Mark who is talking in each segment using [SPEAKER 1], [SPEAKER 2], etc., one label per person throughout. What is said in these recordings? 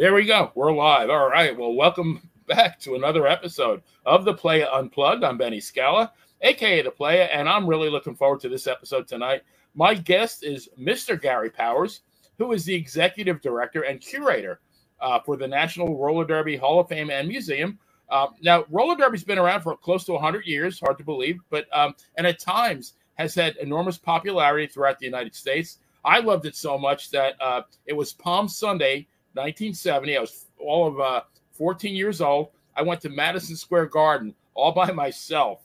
[SPEAKER 1] There we go. We're live. All right. Well, welcome back to another episode of The Playa Unplugged. I'm Benny Scala, aka The Playa, and I'm really looking forward to this episode tonight. My guest is Mr. Gary Powers, who is the executive director and curator for the National Roller Derby Hall of Fame and Museum. Now, roller derby's been around for close to 100 years, hard to believe, but and at times has had enormous popularity throughout the United States. I loved it so much that it was Palm Sunday, 1970. I was all of 14 years old. I went to Madison Square Garden all by myself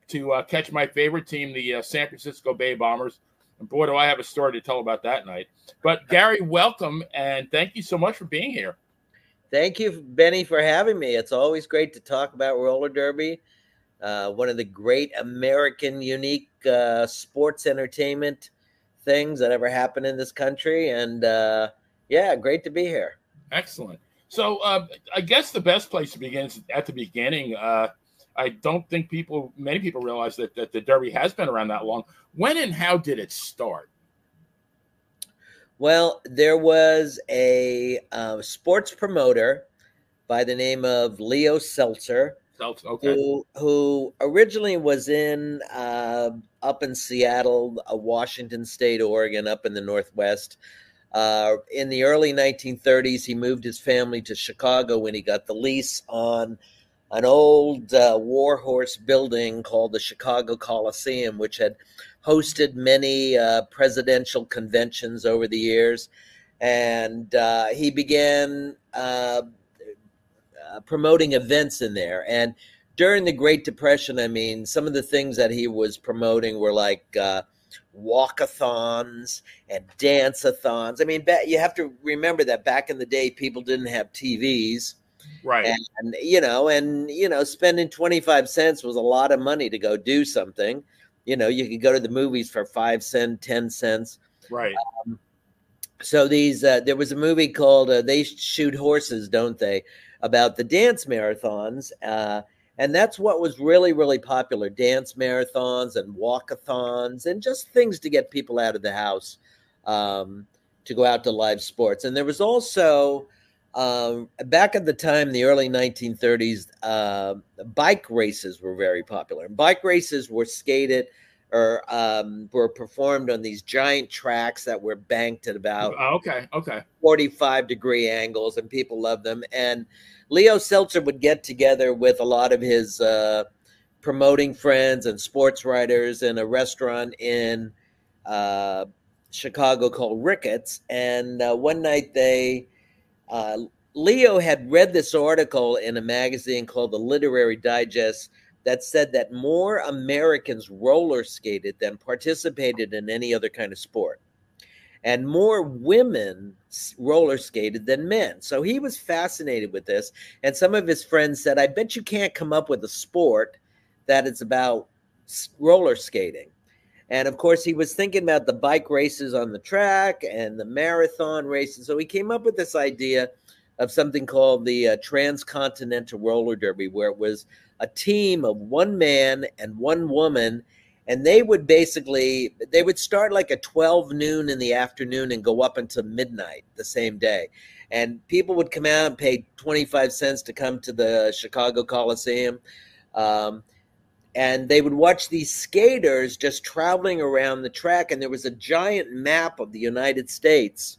[SPEAKER 1] to catch my favorite team, the San Francisco Bay Bombers. And boy, do I have a story to tell about that night. But Gary, welcome, and thank you so much for being here.
[SPEAKER 2] Thank you, Benny, for having me. It's always great to talk about roller derby, one of the great American unique sports entertainment things that ever happened in this country. And yeah, great to be here.
[SPEAKER 1] Excellent. So I guess the best place to begin is at the beginning. I don't think many people realize that the Derby has been around that long. When and how did it start?
[SPEAKER 2] Well, there was a sports promoter by the name of Leo Seltzer,
[SPEAKER 1] okay.
[SPEAKER 2] who originally was up in Seattle, Washington State, Oregon, up in the Northwest. In the early 1930s, he moved his family to Chicago when he got the lease on an old warhorse building called the Chicago Coliseum, which had hosted many presidential conventions over the years. And he began promoting events in there. And during the Great Depression, I mean, some of the things that he was promoting were like walkathons and dance-a-thons. I mean, you have to remember that back in the day, people didn't have TVs.
[SPEAKER 1] Right.
[SPEAKER 2] And spending 25 cents was a lot of money to go do something. You could go to the movies for 5 cents, 10 cents.
[SPEAKER 1] Right.
[SPEAKER 2] So there was a movie called They Shoot Horses, Don't They? About the dance marathons. And that's what was really, really popular, dance marathons and walkathons and just things to get people out of the house to go out to live sports. And there was also, back at the time, the early 1930s, bike races were very popular. And bike races were skated or were performed on these giant tracks that were banked at about 45-degree angles, and people loved them. And Leo Seltzer would get together with a lot of his promoting friends and sports writers in a restaurant in Chicago called Ricketts. And one night Leo had read this article in a magazine called the Literary Digest that said that more Americans roller skated than participated in any other kind of sport. And more women roller skated than men. So he was fascinated with this. And some of his friends said, I bet you can't come up with a sport that is about roller skating. And of course, he was thinking about the bike races on the track and the marathon races. So he came up with this idea of something called the Transcontinental Roller Derby, where it was a team of one man and one woman. And they would start like at 12 noon in the afternoon and go up until midnight the same day. And people would come out and pay 25 cents to come to the Chicago Coliseum. And they would watch these skaters just traveling around the track. And there was a giant map of the United States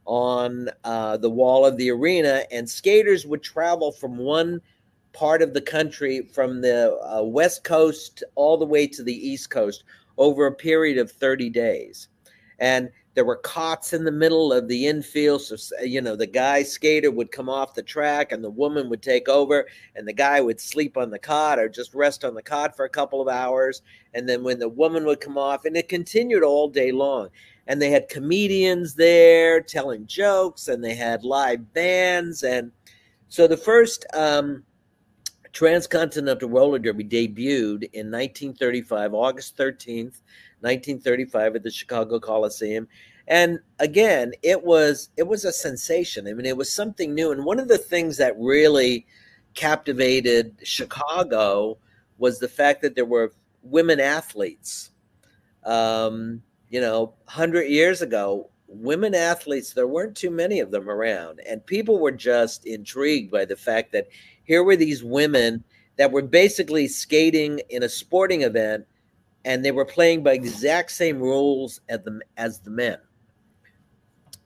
[SPEAKER 2] on the wall of the arena. And skaters would travel from one part of the country, from the West Coast all the way to the East Coast, over a period of 30 days. And there were cots in the middle of the infield. So, the guy skater would come off the track and the woman would take over, and the guy would sleep on the cot or just rest on the cot for a couple of hours. And then when the woman would come off, and it continued all day long. And they had comedians there telling jokes, and they had live bands. And so the first Transcontinental Roller Derby debuted in 1935, August 13th, 1935 at the Chicago Coliseum. And again, it was a sensation. I mean, it was something new. And one of the things that really captivated Chicago was the fact that there were women athletes. 100 years ago, women athletes, there weren't too many of them around. And people were just intrigued by the fact that here were these women that were basically skating in a sporting event, and they were playing by exact same rules as the men.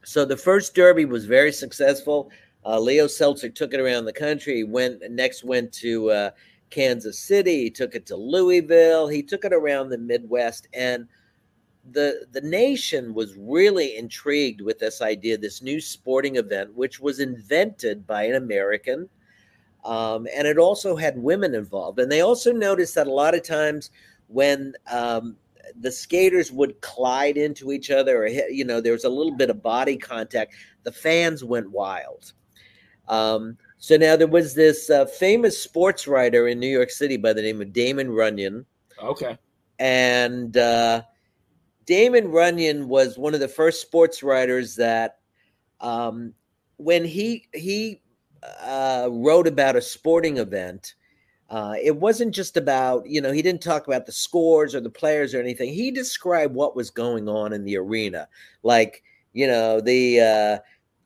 [SPEAKER 2] So the first Derby was very successful. Leo Seltzer took it around the country. He went to Kansas City. He took it to Louisville. He took it around the Midwest, and the nation was really intrigued with this idea, this new sporting event, which was invented by an American, and it also had women involved. And they also noticed that a lot of times when the skaters would collide into each other, or there was a little bit of body contact, the fans went wild. So now there was this famous sports writer in New York City by the name of Damon Runyon.
[SPEAKER 1] Okay.
[SPEAKER 2] And Damon Runyon was one of the first sports writers that when he wrote about a sporting event, it wasn't just about, he didn't talk about the scores or the players or anything. He described what was going on in the arena. Like, the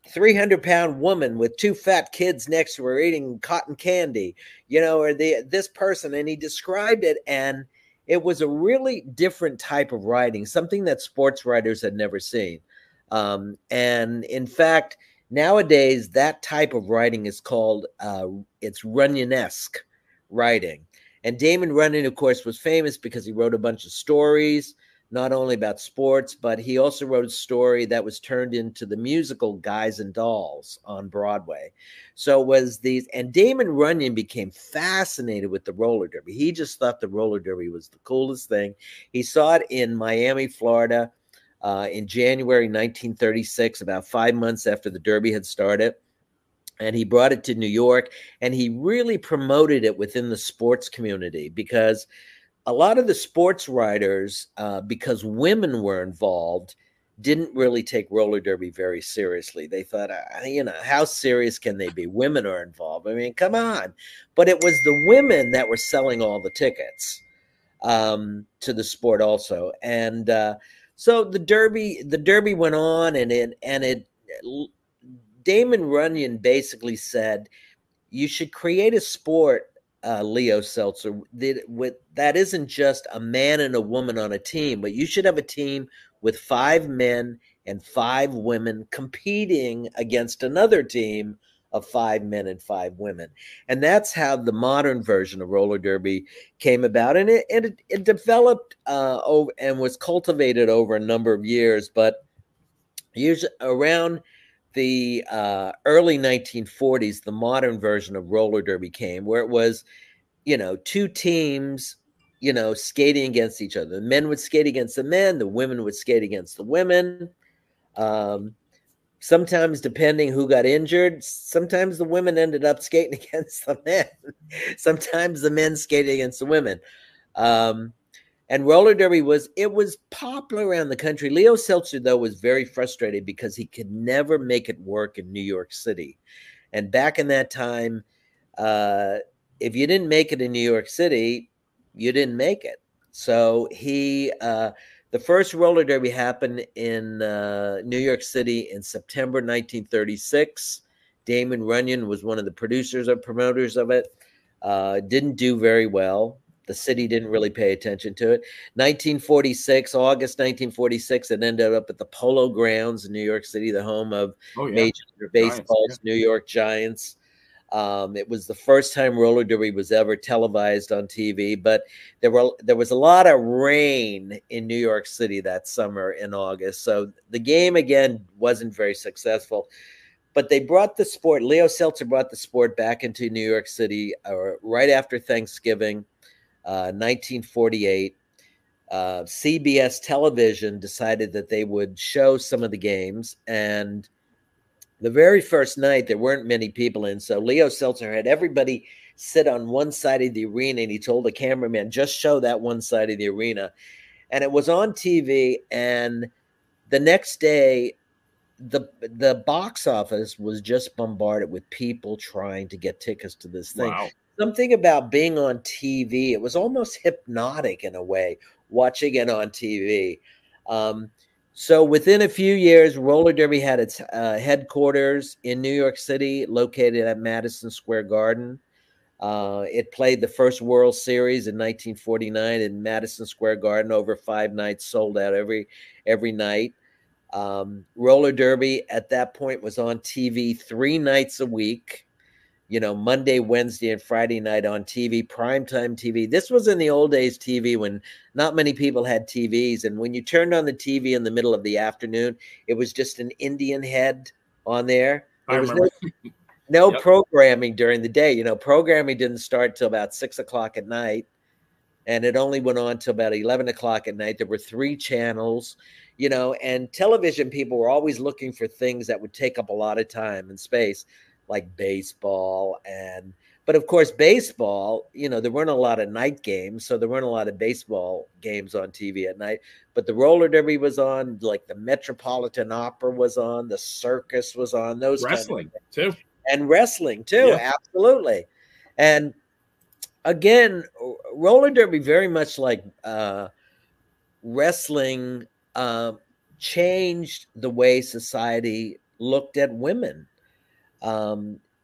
[SPEAKER 2] 300-pound woman with two fat kids next to her eating cotton candy, or this person. And he described it, and it was a really different type of writing, something that sports writers had never seen. And in fact, nowadays, that type of writing is called, it's Runyonesque writing. And Damon Runyon, of course, was famous because he wrote a bunch of stories, not only about sports, but he also wrote a story that was turned into the musical Guys and Dolls on Broadway. So it was and Damon Runyon became fascinated with the roller derby. He just thought the roller derby was the coolest thing. He saw it in Miami, Florida, in January 1936, about 5 months after the derby had started. And he brought it to New York, and he really promoted it within the sports community, because a lot of the sports writers, because women were involved, didn't really take roller derby very seriously. They thought, how serious can they be? Women are involved. I mean, come on. But it was the women that were selling all the tickets to the sport also. And so the derby went on, and Damon Runyon basically said, you should create a sport, Leo Seltzer, that isn't just a man and a woman on a team, but you should have a team with 5 men and 5 women competing against another team of 5 men and 5 women. And that's how the modern version of roller derby came about. And it developed over and was cultivated over a number of years, but usually around the early 1940s, the modern version of roller derby came, where it was, 2 teams, skating against each other. The men would skate against the men, the women would skate against the women. Sometimes, depending who got injured, sometimes the women ended up skating against the men. Sometimes the men skated against the women. And roller derby was popular around the country. Leo Seltzer, though, was very frustrated because he could never make it work in New York City. And back in that time, if you didn't make it in New York City, you didn't make it. So the first roller derby happened in New York City in September 1936. Damon Runyon was one of the producers or promoters of it. Didn't do very well. The city didn't really pay attention to it. August 1946, it ended up at the Polo Grounds in New York City, the home of Major League Baseball's New York Giants. It was the first time roller derby was ever televised on TV, but there was a lot of rain in New York City that summer in August. So the game, again, wasn't very successful. But they brought the sport, Leo Seltzer brought the sport back into New York City right after Thanksgiving. 1948, CBS television decided that they would show some of the games. And the very first night, there weren't many people in. So Leo Seltzer had everybody sit on one side of the arena, and he told the cameraman, just show that one side of the arena. And it was on TV. And the next day, the box office was just bombarded with people trying to get tickets to this thing.
[SPEAKER 1] Wow.
[SPEAKER 2] Something about being on TV, it was almost hypnotic in a way, watching it on TV. So within a few years, roller derby had its headquarters in New York City, located at Madison Square Garden. It played the first World Series in 1949 in Madison Square Garden. Over 5 nights, sold out every night. Roller derby at that point was on TV 3 nights a week. You know, Monday, Wednesday, and Friday night on TV, primetime TV. This was in the old days TV when not many people had TVs. And when you turned on the TV in the middle of the afternoon, it was just an Indian head on there. There was no
[SPEAKER 1] Yep.
[SPEAKER 2] programming during the day. You know, programming didn't start till about 6 o'clock at night. And it only went on till about 11 o'clock at night. There were 3 channels, you know, and television people were always looking for things that would take up a lot of time and space, like baseball. But of course, baseball, you know, there weren't a lot of night games, so there weren't a lot of baseball games on TV at night. But the roller derby was on, like the Metropolitan Opera was on, the circus was on, those
[SPEAKER 1] wrestling
[SPEAKER 2] kind of
[SPEAKER 1] too,
[SPEAKER 2] and wrestling too, absolutely. And again, roller derby, very much like wrestling, changed the way society looked at women.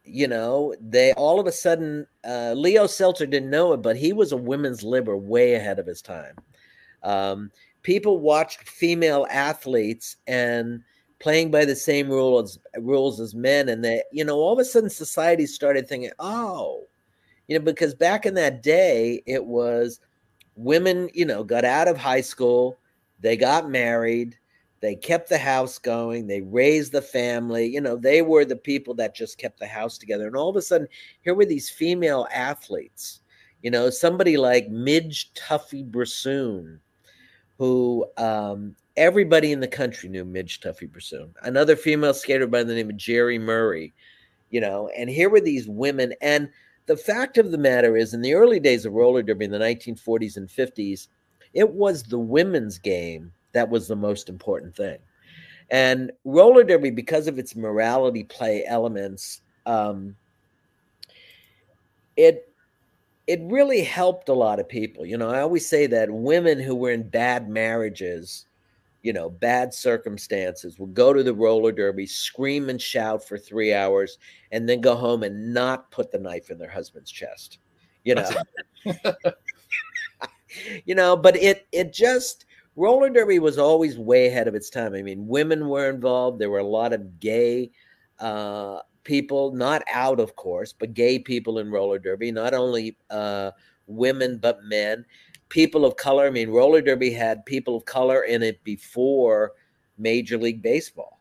[SPEAKER 2] You know, they all of a sudden, Leo Seltzer didn't know it, but he was a women's libber way ahead of his time. People watched female athletes and playing by the same rules as men, and they, you know, all of a sudden society started thinking, oh, you know, because back in that day, it was women, you know, got out of high school, they got married, they kept the house going, they raised the family, you know, they were the people that just kept the house together. And all of a sudden, here were these female athletes, you know, somebody like Midge Tuffy Brassoon, who everybody in the country knew Midge Tuffy Brassoon, another female skater by the name of Jerry Murray, you know, and here were these women. And the fact of the matter is, in the early days of roller derby in the 1940s and 50s, it was the women's game that was the most important thing. And roller derby, because of its morality play elements, it really helped a lot of people. You know, I always say that women who were in bad marriages, you know, bad circumstances, would go to the roller derby, scream and shout for 3 hours, and then go home and not put the knife in their husband's chest. You know, you know, but it just, roller derby was always way ahead of its time. I mean, women were involved. There were a lot of gay people, not out, of course, but gay people in roller derby, not only women, but men. People of color. I mean, roller derby had people of color in it before Major League Baseball.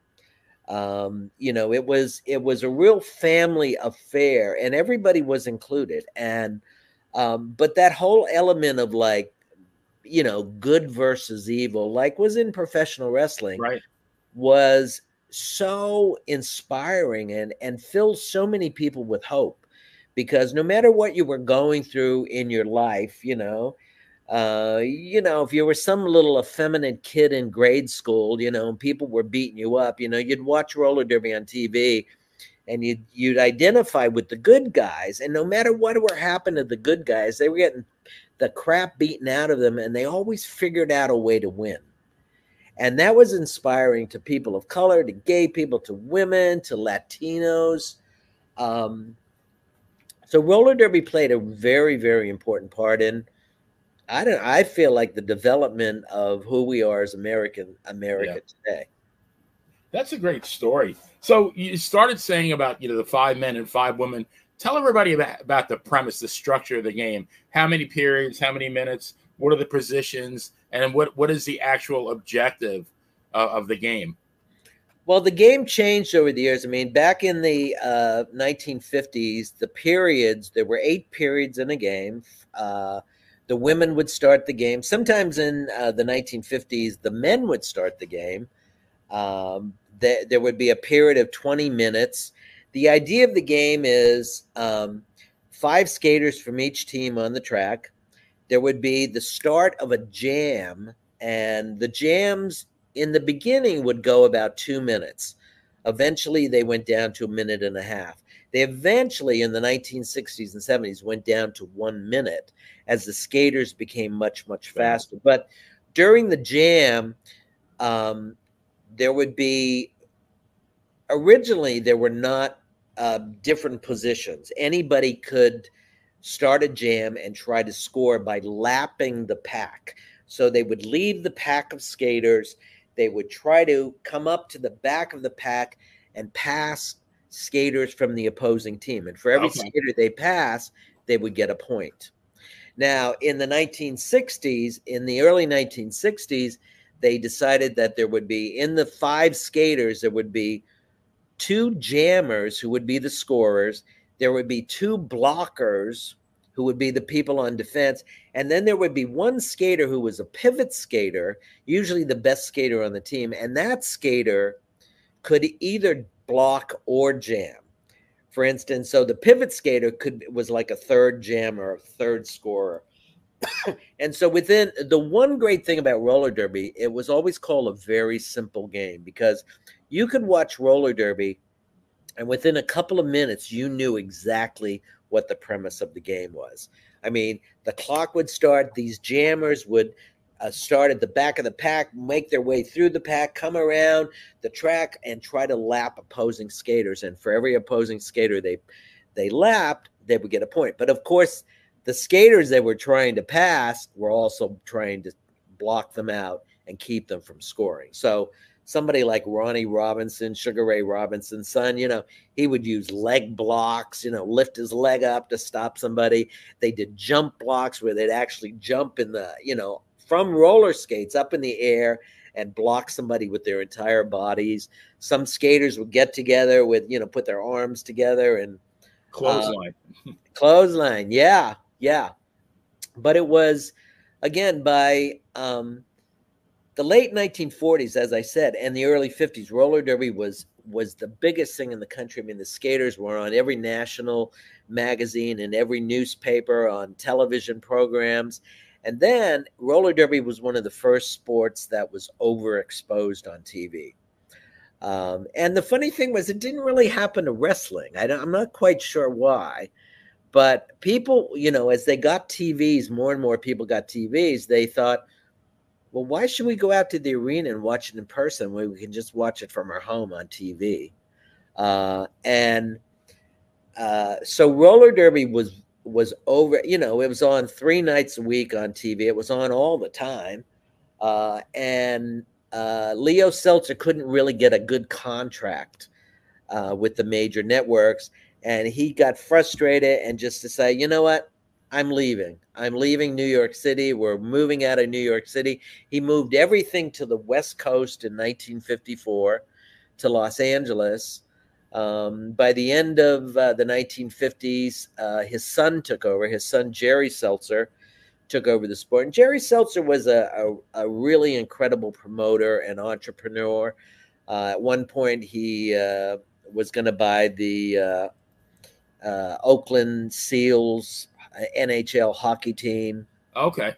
[SPEAKER 2] You know, it was a real family affair, and everybody was included. And but that whole element of, like, you know, good versus evil, like was in professional wrestling,
[SPEAKER 1] right,
[SPEAKER 2] was so inspiring and filled so many people with hope, because no matter what you were going through in your life, you know, if you were some little effeminate kid in grade school, you know, and people were beating you up, you know, you'd watch roller derby on TV and you'd identify with the good guys. And no matter what were happening to the good guys, they were getting the crap beaten out of them, and they always figured out a way to win. And that was inspiring to people of color, to gay people, to women, to Latinos. So roller derby played a very, very important part in, I feel like, the development of who we are as America today.
[SPEAKER 1] That's a great story. So you started saying about, you know, the 5 men and 5 women. Tell everybody about the premise, the structure of the game. How many periods, how many minutes, what are the positions, and what is the actual objective of the game?
[SPEAKER 2] Well, the game changed over the years. I mean, back in the 1950s, the periods, there were 8 periods in a game. The women would start the game. Sometimes in the 1950s, the men would start the game. There would be a period of 20 minutes. The idea of the game is 5 skaters from each team on the track. There would be the start of a jam, and the jams in the beginning would go about 2 minutes. Eventually, they went down to 1.5 minutes. They eventually, in the 1960s and 70s, went down to 1 minute as the skaters became much, much faster. But during the jam, there would be, originally there were not different positions. Anybody could start a jam and try to score by lapping the pack. So they would leave the pack of skaters. They would try to come up to the back of the pack and pass skaters from the opposing team. And for every skater they pass, they would get a point. Now, in the 1960s, in the early 1960s, they decided that there would be, in the 5 skaters, there would be 2 jammers who would be the scorers. There would be 2 blockers who would be the people on defense. And then there would be 1 skater who was a pivot skater, usually the best skater on the team. And that skater could either block or jam. For instance, so the pivot skater was like a third jammer, a third scorer. And so within the one great thing about roller derby, it was always called a very simple game, because you could watch roller derby and within a couple of minutes, you knew exactly what the premise of the game was. I mean, the clock would start, these jammers would start at the back of the pack, make their way through the pack, come around the track and try to lap opposing skaters. And for every opposing skater they lapped, they would get a point. But of course, the skaters they were trying to pass were also trying to block them out and keep them from scoring. So somebody like Ronnie Robinson, Sugar Ray Robinson's son, he would use leg blocks, lift his leg up to stop somebody. They did jump blocks where they'd actually jump in the, from roller skates up in the air and block somebody with their entire bodies. Some skaters would get together with, put their arms together and
[SPEAKER 1] clothesline.
[SPEAKER 2] Clothesline. Yeah. But it was, again, by the late 1940s, as I said, and the early 50s, roller derby was the biggest thing in the country. I mean, the skaters were on every national magazine and every newspaper, on television programs. And then roller derby was one of the first sports that was overexposed on TV. And the funny thing was, it didn't really happen to wrestling. I'm not quite sure why. But people, as they got TVs, more and more people got TVs, they thought, well, why should we go out to the arena and watch it in person when we can just watch it from our home on TV? So roller derby was over, it was on 3 nights a week on TV. It was on all the time. Leo Seltzer couldn't really get a good contract with the major networks. And he got frustrated and just decided, you know what? I'm leaving. I'm leaving New York City. We're moving out of New York City. He moved everything to the West Coast in 1954 to Los Angeles. By the end of the 1950s, his son took over. His son, Jerry Seltzer, took over the sport. And Jerry Seltzer was a really incredible promoter and entrepreneur. At one point, he was going to buy the Oakland Seals NHL hockey team.
[SPEAKER 1] Okay.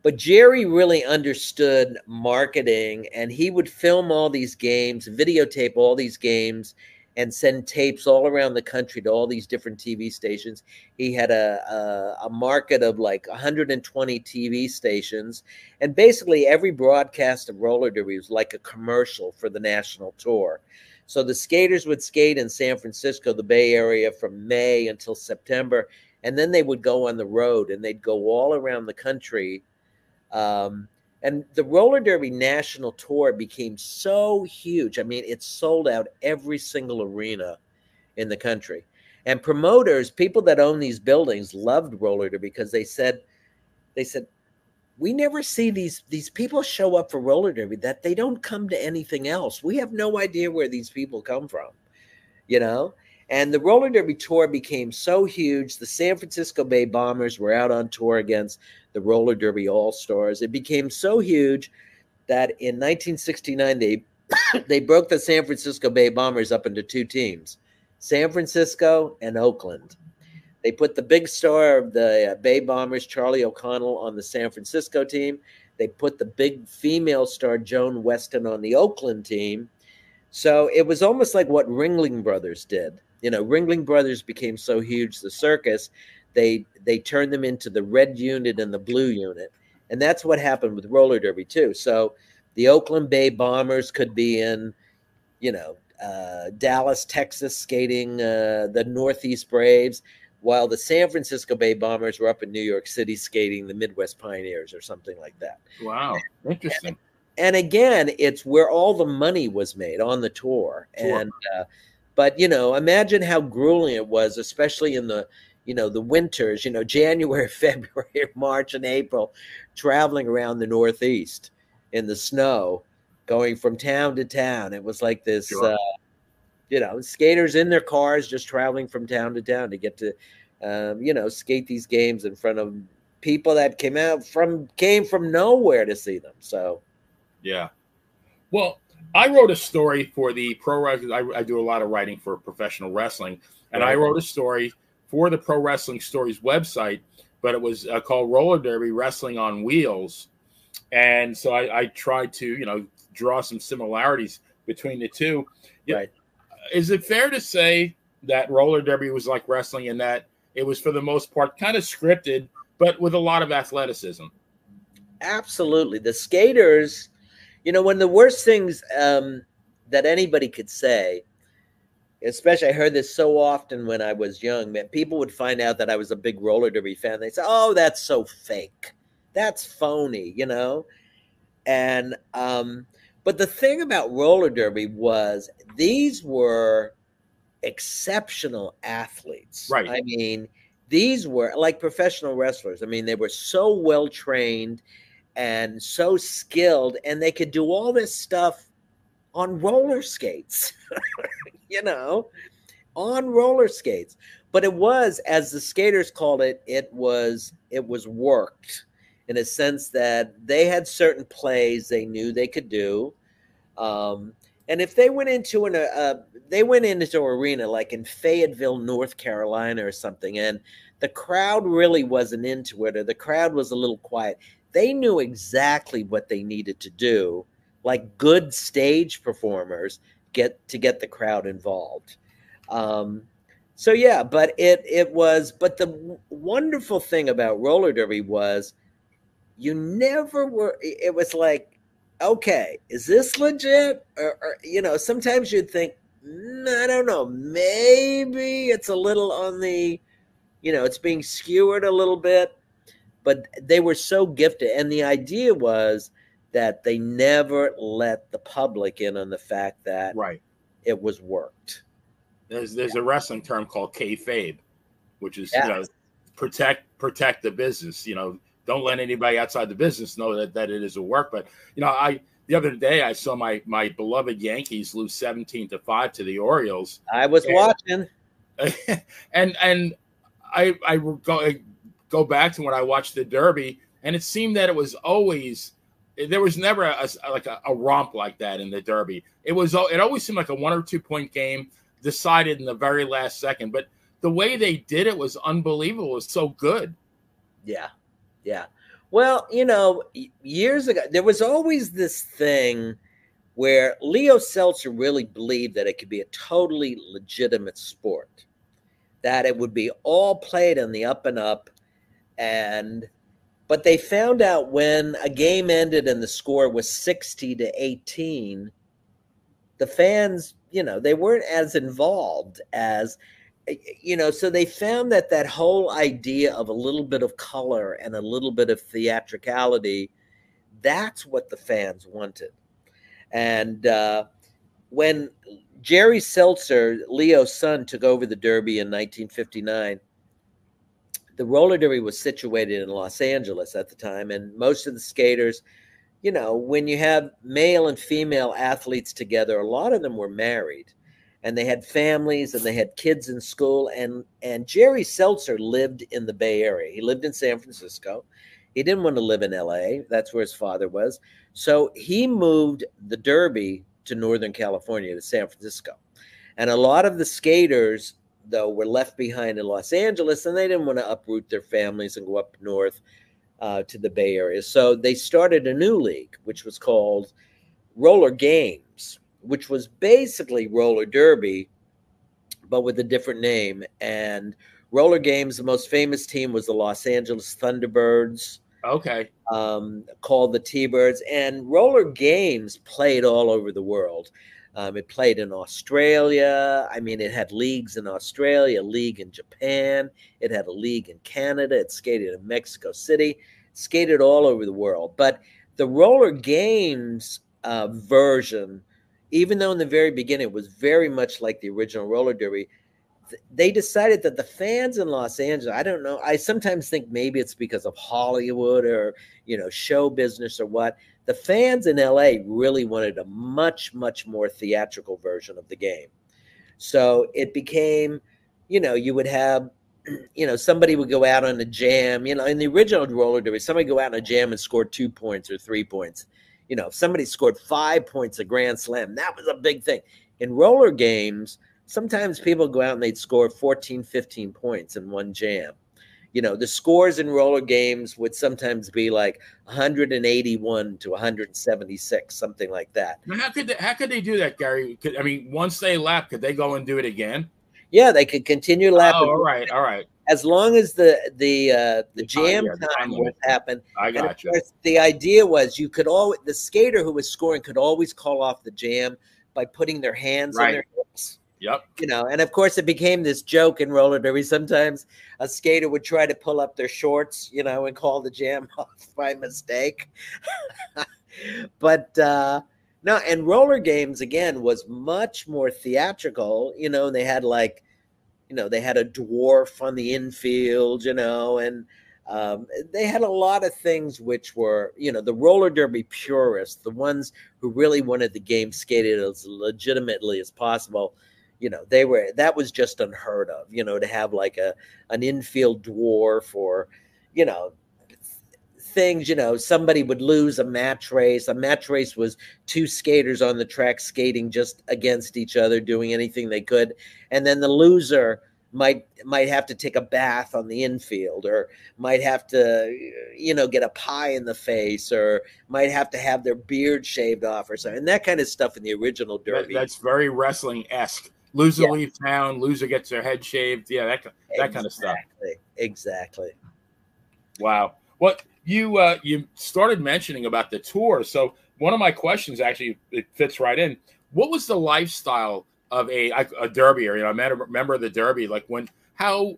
[SPEAKER 2] But Jerry really understood marketing, and he would film all these games, videotape all these games, and send tapes all around the country to all these different TV stations. He had a market of like 120 TV stations, and basically every broadcast of roller derby was like a commercial for the national tour. So the skaters would skate in San Francisco, the Bay Area, from May until September, and then they would go on the road, and they'd go all around the country. And the roller derby national tour became so huge. I mean, it sold out every single arena in the country. And promoters, people that own these buildings, loved roller derby because they said, we never see these people show up for roller derby that they don't come to anything else. We have no idea where these people come from, And the roller derby tour became so huge. The San Francisco Bay Bombers were out on tour against the roller derby all-stars. It became so huge that in 1969, they broke the San Francisco Bay Bombers up into 2 teams, San Francisco and Oakland. They put the big star of the Bay Bombers, Charlie O'Connell, on the San Francisco team. They put the big female star, Joan Weston, on the Oakland team. So it was almost like what Ringling Brothers did. Ringling Brothers became so huge, the circus, they turned them into the red unit and the blue unit. And that's what happened with roller derby too. So The Oakland Bay Bombers could be in, Dallas, Texas, skating the Northeast Braves, while the San Francisco Bay Bombers were up in New York City skating the Midwest Pioneers or something like that.
[SPEAKER 1] Wow, interesting.
[SPEAKER 2] And again, it's where all the money was made on the tour.
[SPEAKER 1] Sure.
[SPEAKER 2] And but imagine how grueling it was, especially in the the winters, January, February, March, and April, traveling around the Northeast in the snow, going from town to town. It was like this,
[SPEAKER 1] Sure.
[SPEAKER 2] Skaters in their cars just traveling from town to town to get to, skate these games in front of people that came from nowhere to see them. So,
[SPEAKER 1] yeah. Well, I wrote a story for the Pro Wrestling. I do a lot of writing for professional wrestling, and
[SPEAKER 2] right.
[SPEAKER 1] I wrote a story for the Pro Wrestling Stories website, but it was called Roller Derby Wrestling on Wheels. And so I tried to, draw some similarities between the two.
[SPEAKER 2] Right.
[SPEAKER 1] Is it fair to say that roller derby was like wrestling in that it was, for the most part, kind of scripted, but with a lot of athleticism?
[SPEAKER 2] Absolutely. The skaters, one of the worst things that anybody could say, especially I heard this so often when I was young, that people would find out that I was a big roller derby fan. They say, "Oh, that's so fake. That's phony," And but the thing about roller derby was these were exceptional athletes.
[SPEAKER 1] Right.
[SPEAKER 2] I mean, these were like professional wrestlers. I mean, they were so well trained and so skilled, and they could do all this stuff on roller skates, on roller skates. But it was, as the skaters called it, it was worked, in a sense that they had certain plays they knew they could do. And if they went into an arena like in Fayetteville, North Carolina or something, and the crowd really wasn't into it, or the crowd was a little quiet, they knew exactly what they needed to do, like good stage performers, get the crowd involved. So yeah, but but the wonderful thing about roller derby was you never were, it was like, okay, is this legit? Or sometimes you'd think, I don't know, maybe it's a little on the, it's being skewered a little bit, but they were so gifted. And the idea was that they never let the public in on the fact that
[SPEAKER 1] right.
[SPEAKER 2] It was worked.
[SPEAKER 1] There's a wrestling term called kayfabe, which is,
[SPEAKER 2] Yes.
[SPEAKER 1] protect the business, don't let anybody outside the business know that it is a work. But, the other day I saw my beloved Yankees lose 17-5 to the Orioles.
[SPEAKER 2] I was watching.
[SPEAKER 1] And I go back to when I watched the Derby, and it seemed that it was always, there was never a romp like that in the Derby. It always seemed like a 1 or 2 point game decided in the very last second. But the way they did it was unbelievable. It was so good.
[SPEAKER 2] Yeah. Yeah. Well, years ago, there was always this thing where Leo Seltzer really believed that it could be a totally legitimate sport, that it would be all played on the up and up. But they found out when a game ended and the score was 60-18, the fans, they weren't as involved as, so they found that whole idea of a little bit of color and a little bit of theatricality, that's what the fans wanted. And when Jerry Seltzer, Leo's son, took over the Derby in 1959, the roller derby was situated in Los Angeles at the time, and most of the skaters, when you have male and female athletes together, a lot of them were married. And they had families and they had kids in school. And Jerry Seltzer lived in the Bay Area. He lived in San Francisco. He didn't want to live in LA. That's where his father was. So he moved the Derby to Northern California, to San Francisco. And a lot of the skaters, though, were left behind in Los Angeles, and they didn't want to uproot their families and go up north to the Bay Area. So they started a new league, which was called Roller Games, which was basically roller derby, but with a different name. And roller games, the most famous team was the Los Angeles Thunderbirds.
[SPEAKER 1] Okay.
[SPEAKER 2] Called the T-Birds. And roller games played all over the world. It played in Australia. I mean, it had leagues in Australia, a league in Japan. It had a league in Canada. It skated in Mexico City, skated all over the world. But the roller games version, even though in the very beginning it was very much like the original roller derby, they decided that the fans in Los Angeles, I don't know, I sometimes think maybe it's because of Hollywood or, show business or what. The fans in LA really wanted a much, much more theatrical version of the game. So it became, you would have, somebody would go out on a jam, in the original roller derby, somebody go out on a jam and scored 2 points or 3 points. If somebody scored 5 points a grand slam, that was a big thing. In roller games, sometimes people go out and they'd score 14, 15 points in one jam. The scores in roller games would sometimes be like 181 to 176, something like that.
[SPEAKER 1] Now, how could they do that, Gary? Once they lap, could they go and do it again?
[SPEAKER 2] Yeah, they could continue lapping.
[SPEAKER 1] Oh, all right.
[SPEAKER 2] As long as the jam time would happen.
[SPEAKER 1] I got you.
[SPEAKER 2] The idea was the skater who was scoring could always call off the jam by putting their hands on their hips.
[SPEAKER 1] Yep.
[SPEAKER 2] And of course it became this joke in roller derby. Sometimes a skater would try to pull up their shorts, and call the jam off by mistake. But no, and roller games again was much more theatrical, they had they had a dwarf on the infield, and they had a lot of things which were, the roller derby purists, the ones who really wanted the game skated as legitimately as possible. That was just unheard of, to have like an infield dwarf or, things, somebody would lose a match race. A match race was two skaters on the track skating just against each other, doing anything they could. And then the loser might have to take a bath on the infield, or might have to, get a pie in the face, or might have to have their beard shaved off or something. And that kind of stuff in the original derby.
[SPEAKER 1] That's very wrestling-esque. Loser leaves town, loser gets their head shaved. Yeah, that kind of stuff.
[SPEAKER 2] Exactly.
[SPEAKER 1] Wow. What you started mentioning about the tour. So one of my questions, actually, it fits right in. What was the lifestyle of a derby? Or, I remember the derby. How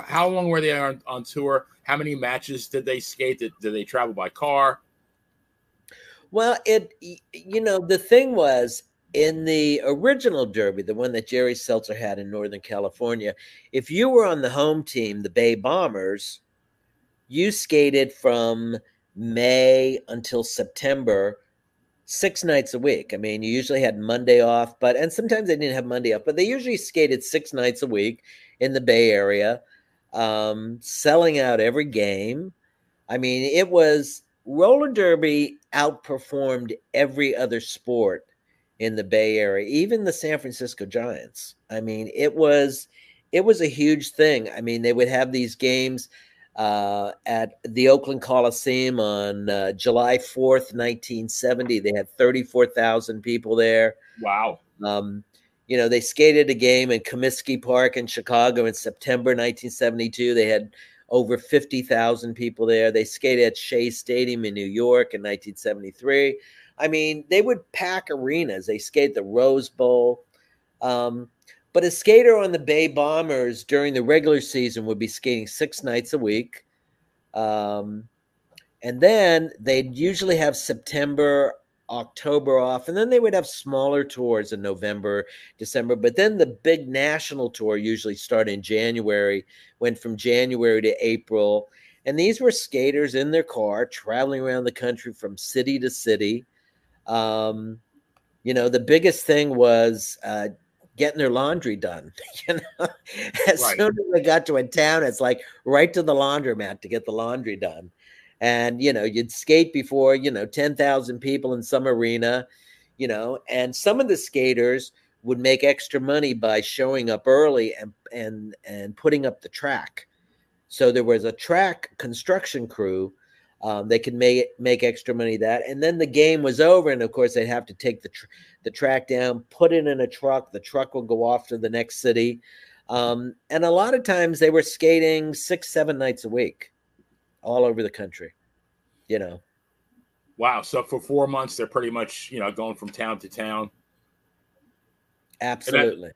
[SPEAKER 1] long were they on tour? How many matches did they skate? Did they travel by car?
[SPEAKER 2] Well, the thing was, in the original derby, the one that Jerry Seltzer had in Northern California, if you were on the home team, the Bay Bombers, you skated from May until September, 6 nights a week. You usually had Monday off, and sometimes they didn't have Monday off, but they usually skated 6 nights a week in the Bay Area, selling out every game. It was roller derby outperformed every other sport in the Bay Area, even the San Francisco Giants. It was a huge thing. They would have these games at the Oakland Coliseum on July 4th, 1970. They had 34,000 people there.
[SPEAKER 1] Wow.
[SPEAKER 2] They skated a game in Comiskey Park in Chicago in September 1972. They had over 50,000 people there. They skated at Shea Stadium in New York in 1973. They would pack arenas. They skated the Rose Bowl. But a skater on the Bay Bombers during the regular season would be skating 6 nights a week. And then they'd usually have September, October off. And then they would have smaller tours in November, December. But then the big national tour usually started in January, went from January to April. And these were skaters in their car traveling around the country from city to city. The biggest thing was getting their laundry done. As soon as they got to a town, it's like right to the laundromat to get the laundry done. And you'd skate before 10,000 people in some arena, and some of the skaters would make extra money by showing up early and putting up the track. So there was a track construction crew. They could make extra money that, and then the game was over, and of course they'd have to take the track down, put it in a truck. The truck will go off to the next city, and a lot of times they were skating 6-7 nights a week, all over the country. you know.
[SPEAKER 1] Wow. So for 4 months, they're pretty much, going from town to town.
[SPEAKER 2] Absolutely.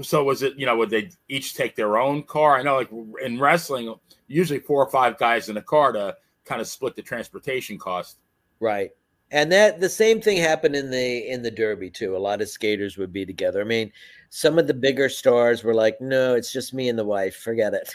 [SPEAKER 1] So was it, would they each take their own car? I know, like in wrestling, usually 4 or 5 guys in a car to kind of split the transportation cost.
[SPEAKER 2] Right. And that the same thing happened in the Derby too. A lot of skaters would be together. I mean, some of the bigger stars were like, "No, it's just me and the wife. Forget it."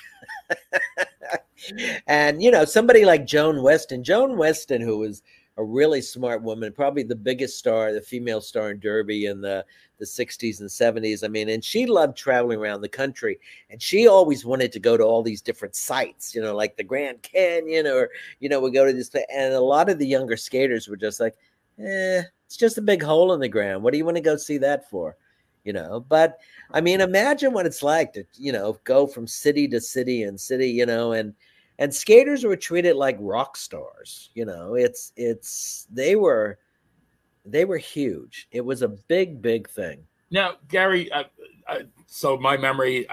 [SPEAKER 2] And somebody like Joan Weston, who was a really smart woman, probably the biggest star, the female star in Derby in the 60s and 70s. I mean, and she loved traveling around the country, and she always wanted to go to all these different sites, like the Grand Canyon, or we go to this place. And a lot of the younger skaters were just like, it's just a big hole in the ground. What do you want to go see that for? But I mean, imagine what it's like to, go from city to city and city, and skaters were treated like rock stars. They were huge. It was a big, big thing.
[SPEAKER 1] Now, Gary, so my memory,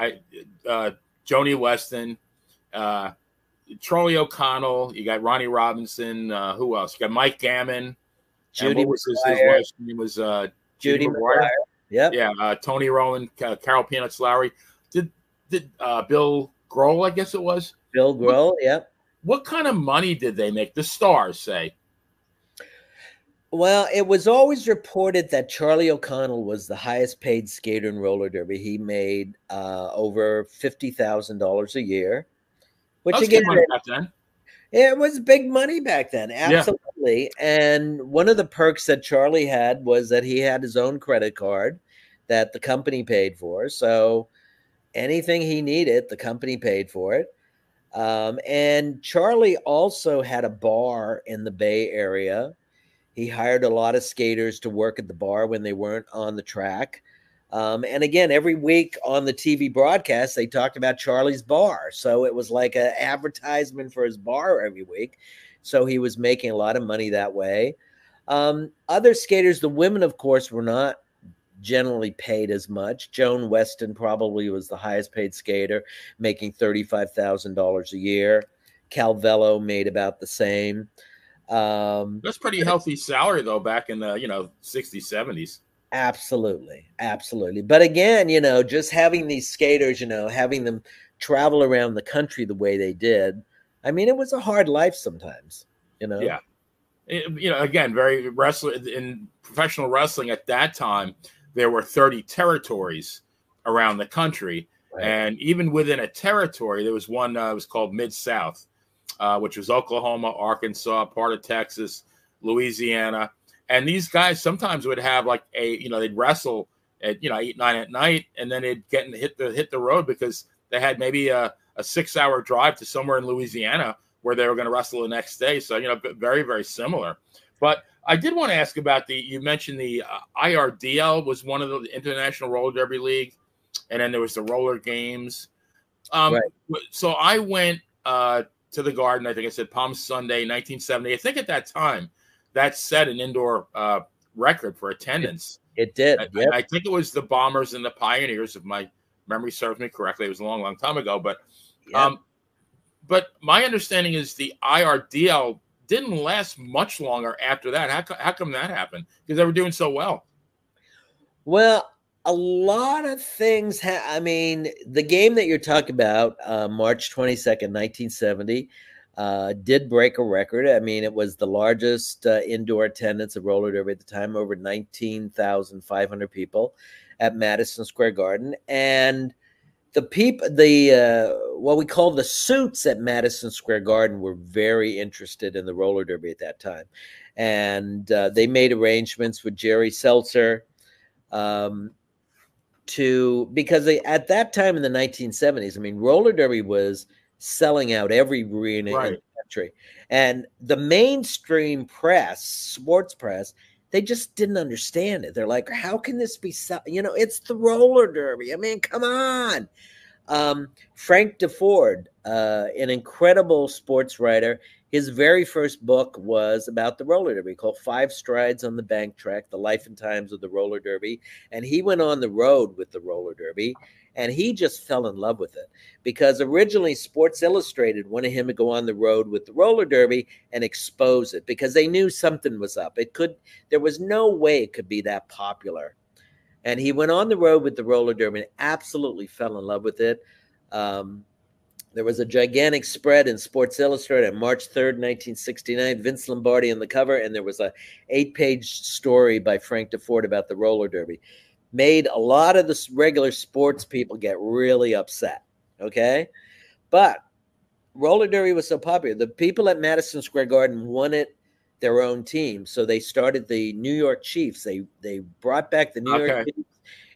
[SPEAKER 1] Joni Weston, Charlie O'Connell, you got Ronnie Robinson, who else? You got Mike Gammon.
[SPEAKER 2] Judy
[SPEAKER 1] what was his wife's name? Was
[SPEAKER 2] Judy McGuire.
[SPEAKER 1] Yep. Yeah. Tony Rowland, Carol Peanuts Lowry. Did Bill Grohl, I guess it was?
[SPEAKER 2] Bill Grohl, yep.
[SPEAKER 1] What kind of money did they make, the stars, say?
[SPEAKER 2] Well, it was always reported that Charlie O'Connell was the highest paid skater in roller derby. He made over $50,000 a year, which again,
[SPEAKER 1] money back then.
[SPEAKER 2] It was big money back then, absolutely. Yeah. And one of the perks that Charlie had was that he had his own credit card that the company paid for. So anything he needed, the company paid for it. And Charlie also had a bar in the Bay Area. He hired a lot of skaters to work at the bar when they weren't on the track. And again, every week on the TV broadcast, they talked about Charlie's bar. So it was like an advertisement for his bar every week. So he was making a lot of money that way. Other skaters, the women, of course, were not generally paid as much. Joan Weston probably was the highest paid skater, making $35,000 a year. Calvello made about the same.
[SPEAKER 1] That's pretty healthy salary, though, back in the 60s, 70s.
[SPEAKER 2] Absolutely. But again, just having these skaters, having them travel around the country the way they did, I mean, it was a hard life sometimes,
[SPEAKER 1] Yeah. Again, in professional wrestling at that time, there were 30 territories around the country. Right. And even within a territory, there was one that was called Mid-South, which was Oklahoma, Arkansas, part of Texas, Louisiana. And these guys sometimes would have like they'd wrestle at 8, 9 at night, and then they'd hit the road because they had maybe a 6-hour drive to somewhere in Louisiana where they were going to wrestle the next day. So very, very similar. But I did want to ask about you mentioned the IRDL was one of the International Roller Derby League, and then there was the Roller Games. Right. So I went to the Garden. I think I said Palm Sunday, 1970. I think at that time, that set an indoor record for attendance.
[SPEAKER 2] It did.
[SPEAKER 1] Yep. I think it was the Bombers and the Pioneers, if my memory serves me correctly. It was a long, long time ago. But but my understanding is the IRDL didn't last much longer after that. How come that happened? Because they were doing so well.
[SPEAKER 2] Well, a lot of things. I mean, the game that you're talking about, March 22nd, 1970, did break a record. I mean, it was the largest indoor attendance of roller derby at the time, over 19,500 people at Madison Square Garden. And what we call the suits at Madison Square Garden were very interested in the roller derby at that time. And they made arrangements with Jerry Seltzer because at that time in the 1970s, I mean, roller derby was selling out every arena in the country. And the mainstream press, sports press, they just didn't understand it. They're like, how can this be? It's the roller derby. I mean, come on. Frank DeFord, an incredible sports writer, His very first book was about the roller derby, called Five Strides on the Bank Track, The Life and Times of the Roller Derby. And he went on the road with the roller derby, and he just fell in love with it, because originally Sports Illustrated wanted him to go on the road with the roller derby and expose it, because they knew something was up. There was no way it could be that popular. And he went on the road with the roller derby and absolutely fell in love with it. There was a gigantic spread in Sports Illustrated on March 3rd, 1969, Vince Lombardi on the cover, and there was a 8-page story by Frank Deford about the roller derby. Made a lot of the regular sports people get really upset, okay? But roller derby was so popular. The people at Madison Square Garden wanted their own team, so they started the New York Chiefs. They brought back the New York Chiefs.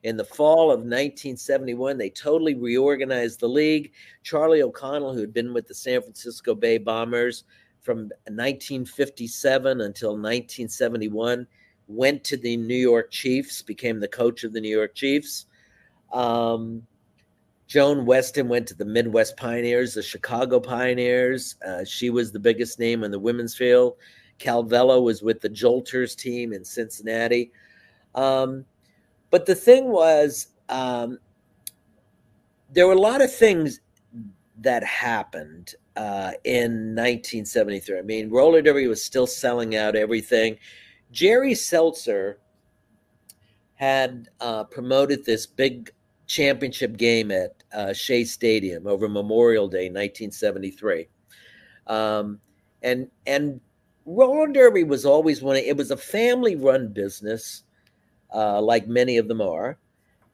[SPEAKER 2] In the fall of 1971, they totally reorganized the league. Charlie O'Connell, who had been with the San Francisco Bay Bombers from 1957 until 1971, went to the New York Chiefs, became the coach of the New York Chiefs. Joan Weston went to the Midwest Pioneers, the Chicago Pioneers. She was the biggest name on the women's field. Calvello was with the Jolters team in Cincinnati. But the thing was, there were a lot of things that happened in 1973. I mean, roller derby was still selling out everything. Jerry Seltzer had promoted this big championship game at Shea Stadium over Memorial Day, 1973. And roller derby was always it was a family-run business. Like many of them are.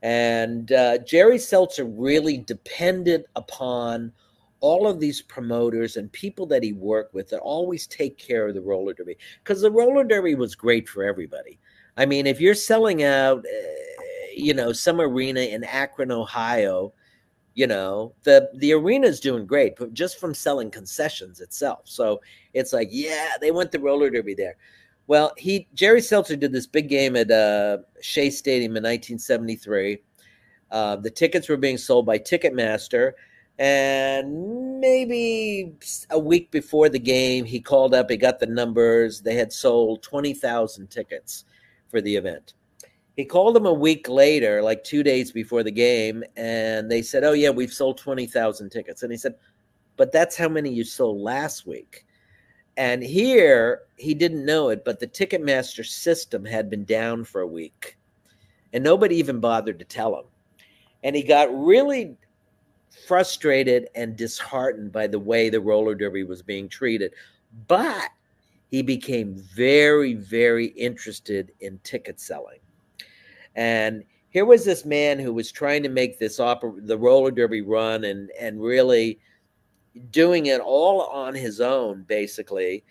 [SPEAKER 2] And Jerry Seltzer really depended upon all of these promoters and people that he worked with that always take care of the roller derby, because the roller derby was great for everybody. I mean, if you're selling out, some arena in Akron, Ohio, the arena's doing great, but just from selling concessions itself. So it's like, yeah, they want the roller derby there. Well, Jerry Seltzer did this big game at Shea Stadium in 1973. The tickets were being sold by Ticketmaster, and maybe a week before the game, he called up, he got the numbers. They had sold 20,000 tickets for the event. He called them a week later, like 2 days before the game, and they said, oh, yeah, we've sold 20,000 tickets. And he said, but that's how many you sold last week. And here, he didn't know it, but the Ticketmaster system had been down for a week, and nobody even bothered to tell him. And he got really frustrated and disheartened by the way the roller derby was being treated. But he became very, very interested in ticket selling. And here was this man who was trying to make the roller derby run and really doing it all on his own, basically.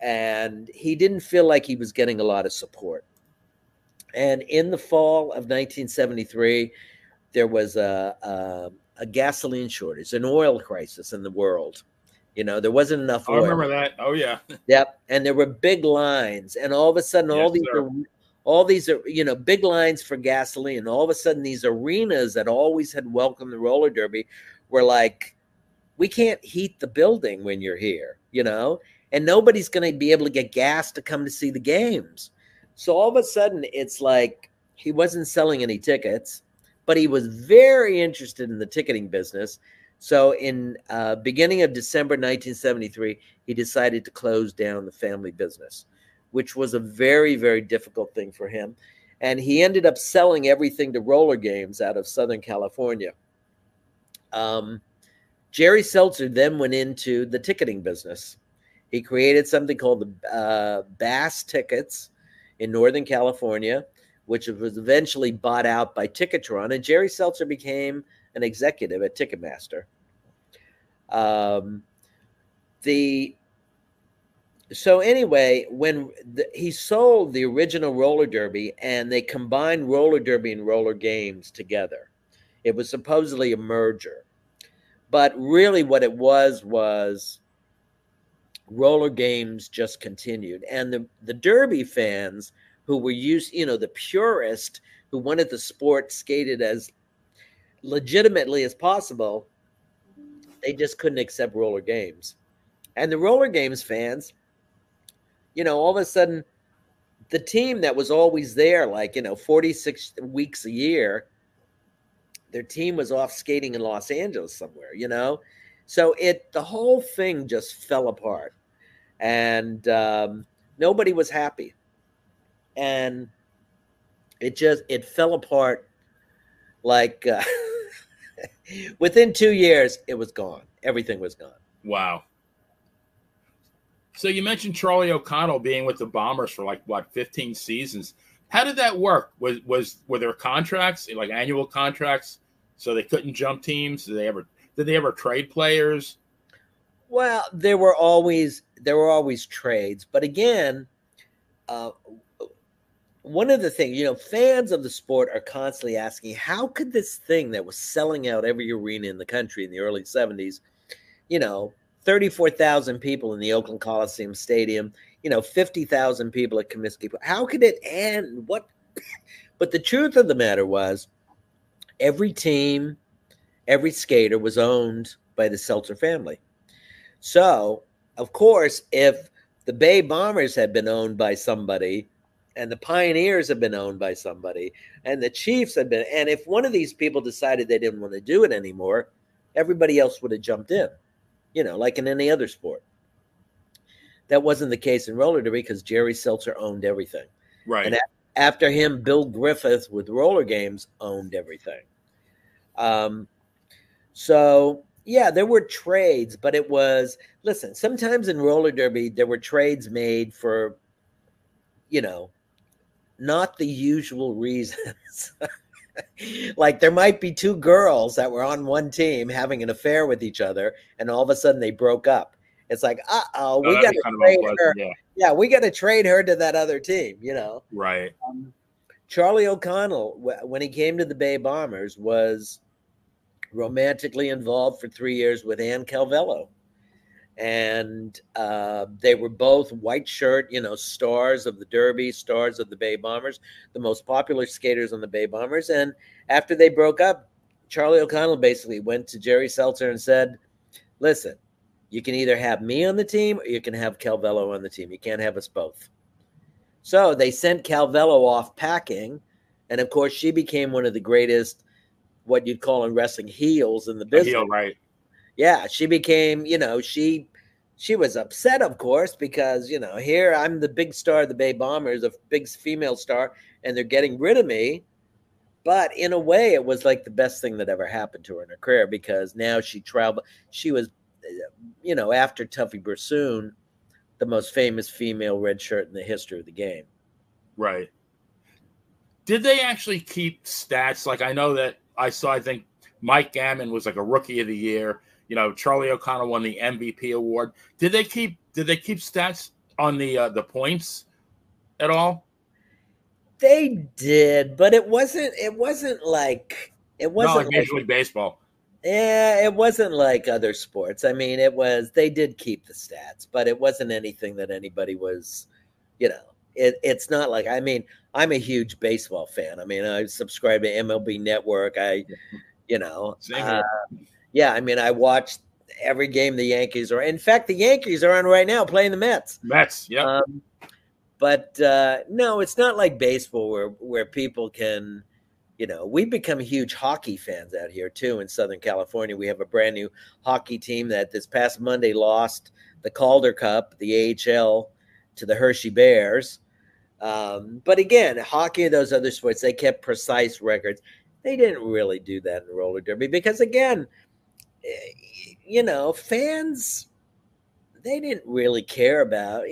[SPEAKER 2] And he didn't feel like he was getting a lot of support. And in the fall of 1973, there was a gasoline shortage, an oil crisis in the world. There wasn't enough oil.
[SPEAKER 1] I remember that. Oh, yeah.
[SPEAKER 2] Yep. And there were big lines. And all of a sudden, all these are, big lines for gasoline. And all of a sudden, these arenas that always had welcomed the roller derby were like, we can't heat the building when you're here, and nobody's going to be able to get gas to come to see the games. So all of a sudden, it's like he wasn't selling any tickets, but he was very interested in the ticketing business. So in beginning of December 1973, he decided to close down the family business, which was a very, very difficult thing for him. And he ended up selling everything to Roller Games out of Southern California. Jerry Seltzer then went into the ticketing business. He created something called the Bass Tickets in Northern California, which was eventually bought out by Ticketron, and Jerry Seltzer became an executive at Ticketmaster. So anyway, when he sold the original roller derby, and they combined roller derby and roller games together, it was supposedly a merger. But really what it was roller games just continued. And the derby fans who were used, the purists who wanted the sport skated as legitimately as possible, they just couldn't accept roller games. And the roller games fans, all of a sudden, the team that was always there, 46 weeks a year, their team was off skating in Los Angeles somewhere, So the whole thing just fell apart. And nobody was happy. And it fell apart like within 2 years, it was gone. Everything was gone.
[SPEAKER 1] Wow. So you mentioned Charlie O'Connell being with the Bombers for 15 seasons. How did that work? Were there contracts, like annual contracts, so they couldn't jump teams? Did they ever trade players?
[SPEAKER 2] Well, there were always trades, but again, one of the things, fans of the sport are constantly asking, how could this thing that was selling out every arena in the country in the early 70s, 34,000 people in the Oakland Coliseum Stadium, 50,000 people at Comiskey, how could it end? What? But the truth of the matter was, every team, every skater was owned by the Seltzer family. So, of course, if the Bay Bombers had been owned by somebody, and the Pioneers had been owned by somebody, and the Chiefs had been, and if one of these people decided they didn't want to do it anymore, everybody else would have jumped in, like in any other sport. That wasn't the case in roller derby because Jerry Seltzer owned everything.
[SPEAKER 1] Right.
[SPEAKER 2] And after him, Bill Griffith with roller games owned everything. So, yeah, there were trades, but it was, listen, sometimes in roller derby, there were trades made for, not the usual reasons. Like there might be two girls that were on one team having an affair with each other, and all of a sudden they broke up. It's like, we got to trade her. Yeah, we got to trade her to that other team,
[SPEAKER 1] Right.
[SPEAKER 2] Charlie O'Connell, when he came to the Bay Bombers, was romantically involved for 3 years with Ann Calvello. And they were both white shirt, stars of the Derby, stars of the Bay Bombers, the most popular skaters on the Bay Bombers. And after they broke up, Charlie O'Connell basically went to Jerry Seltzer and said, listen, you can either have me on the team or you can have Calvello on the team. You can't have us both. So they sent Calvello off packing. And, of course, she became one of the greatest, what you'd call in wrestling, heels in the business.
[SPEAKER 1] A heel, right.
[SPEAKER 2] Yeah, she became, she was upset, of course, because, here I'm the big star of the Bay Bombers, a big female star, and they're getting rid of me. But in a way, it was like the best thing that ever happened to her in her career because now she traveled. She was, after Tuffy Bursoon, the most famous female red shirt in the history of the game.
[SPEAKER 1] Right. Did they actually keep stats? Like I know that I think Mike Gammon was like a rookie of the year. Charlie O'Connell won the MVP award. Did they keep stats on the points at all?
[SPEAKER 2] They did, but it wasn't like
[SPEAKER 1] Major League Baseball.
[SPEAKER 2] Yeah, it wasn't like other sports. I mean, they did keep the stats, but it wasn't anything that anybody was, it's not like, I mean, I'm a huge baseball fan. I mean, I subscribe to MLB Network. Yeah, I mean, I watched every game the Yankees are. In fact, the Yankees are on right now playing the Mets.
[SPEAKER 1] Yeah.
[SPEAKER 2] But no, it's not like baseball where people can, we've become huge hockey fans out here too in Southern California. We have a brand new hockey team that this past Monday lost the Calder Cup, the AHL, to the Hershey Bears. But again, hockey and those other sports, they kept precise records. They didn't really do that in roller derby because, again, fans, they didn't really care about,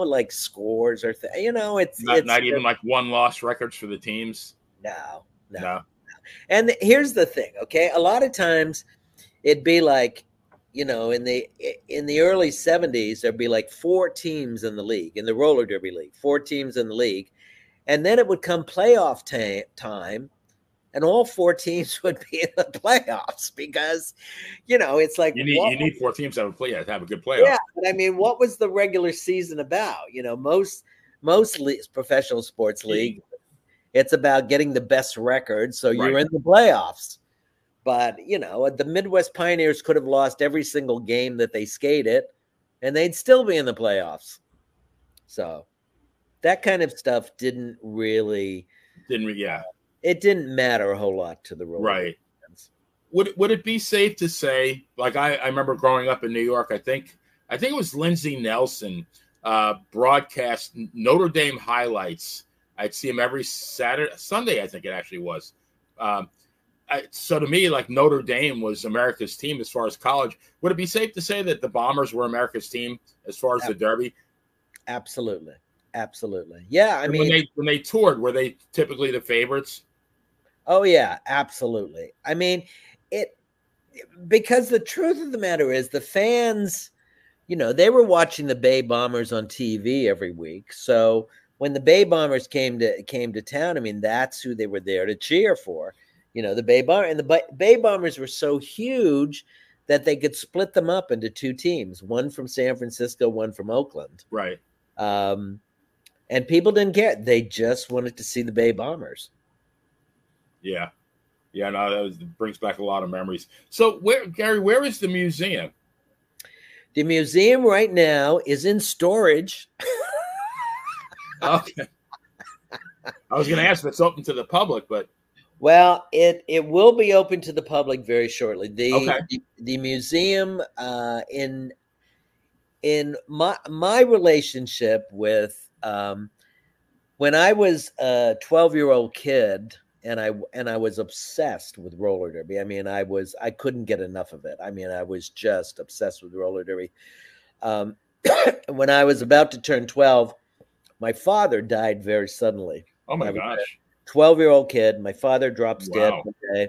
[SPEAKER 2] like scores or, it's
[SPEAKER 1] not even like one-loss records for the teams.
[SPEAKER 2] No. And here's the thing, okay? A lot of times it'd be like, in the early 70s, there'd be like 4 teams in the league, in the roller derby league, 4 teams in the league. And then it would come playoff time, and all 4 teams would be in the playoffs because, it's like
[SPEAKER 1] you need 4 teams to have a good playoff.
[SPEAKER 2] Yeah, but I mean, what was the regular season about? Most professional sports league, it's about getting the best record, so you're in the playoffs. But the Midwest Pioneers could have lost every single game that they skated, and they'd still be in the playoffs. So that kind of stuff didn't really,
[SPEAKER 1] Yeah,
[SPEAKER 2] it didn't matter a whole lot to the roller derby
[SPEAKER 1] right.
[SPEAKER 2] fans.
[SPEAKER 1] Would it be safe to say, like I remember growing up in New York, I think it was Lindsey Nelson broadcast Notre Dame highlights. I'd see him every Sunday, I think it actually was. Um, so to me, like Notre Dame was America's team as far as college. Would it be safe to say that the Bombers were America's team as far as the Derby?
[SPEAKER 2] Absolutely. Absolutely. Yeah. I
[SPEAKER 1] And
[SPEAKER 2] mean,
[SPEAKER 1] when they toured, were they typically the favorites?
[SPEAKER 2] oh yeah, absolutely. I mean, it, because the truth of the matter is the fans, they were watching the Bay Bombers on TV every week. So when the Bay Bombers came to town, I mean, that's who they were there to cheer for. The Bay Bomber, and the Bay Bombers were so huge that they could split them up into two teams, one from San Francisco, one from Oakland.
[SPEAKER 1] Right.
[SPEAKER 2] And people didn't care. They just wanted to see the Bay Bombers.
[SPEAKER 1] Yeah. Yeah, no, that brings back a lot of memories. So, Gary, where is the museum?
[SPEAKER 2] The museum right now is in storage.
[SPEAKER 1] Okay. I was going to ask if it's open to the public, but
[SPEAKER 2] well, it will be open to the public very shortly. The museum in my relationship with when I was a 12-year-old kid. And I was obsessed with roller derby. I mean, I couldn't get enough of it. I mean, I was just obsessed with roller derby. When I was about to turn 12, my father died very suddenly.
[SPEAKER 1] Oh my gosh.
[SPEAKER 2] 12-year-old kid. My father drops dead one
[SPEAKER 1] Wow.
[SPEAKER 2] day.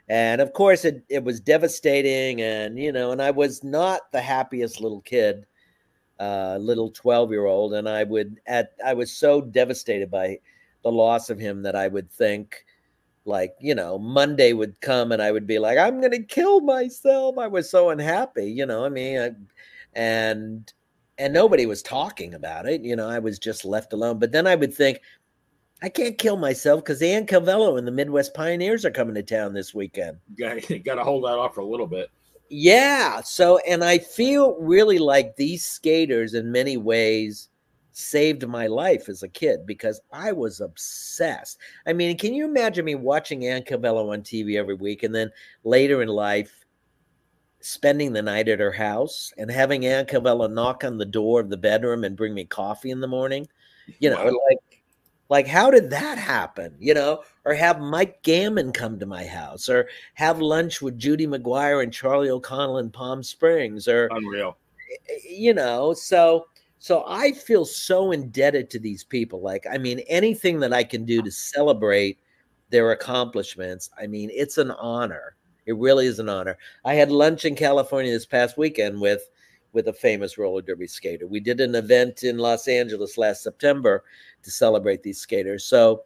[SPEAKER 2] And of course it was devastating. And, and I was not the happiest little kid, little 12-year-old. And I was so devastated by the loss of him that I would think, like, Monday would come and I would be like, I'm going to kill myself. I was so unhappy, I mean, and nobody was talking about it. I was just left alone. But then I would think, I can't kill myself because Ann Calvello and the Midwest Pioneers are coming to town this weekend.
[SPEAKER 1] Got to hold that off for a little bit.
[SPEAKER 2] Yeah. So, and I feel really like these skaters in many ways saved my life as a kid because I was obsessed. I mean, can you imagine me watching Ann Calvello on TV every week and then later in life spending the night at her house and having Ann Calvello knock on the door of the bedroom and bring me coffee in the morning?
[SPEAKER 1] Wow.
[SPEAKER 2] Like how did that happen? Or have Mike Gammon come to my house or have lunch with Judy McGuire and Charlie O'Connell in Palm Springs or
[SPEAKER 1] Unreal.
[SPEAKER 2] So I feel so indebted to these people. Like, I mean, anything that I can do to celebrate their accomplishments, I mean, it's an honor. It really is an honor. I had lunch in California this past weekend with a famous roller derby skater. We did an event in Los Angeles last September to celebrate these skaters. So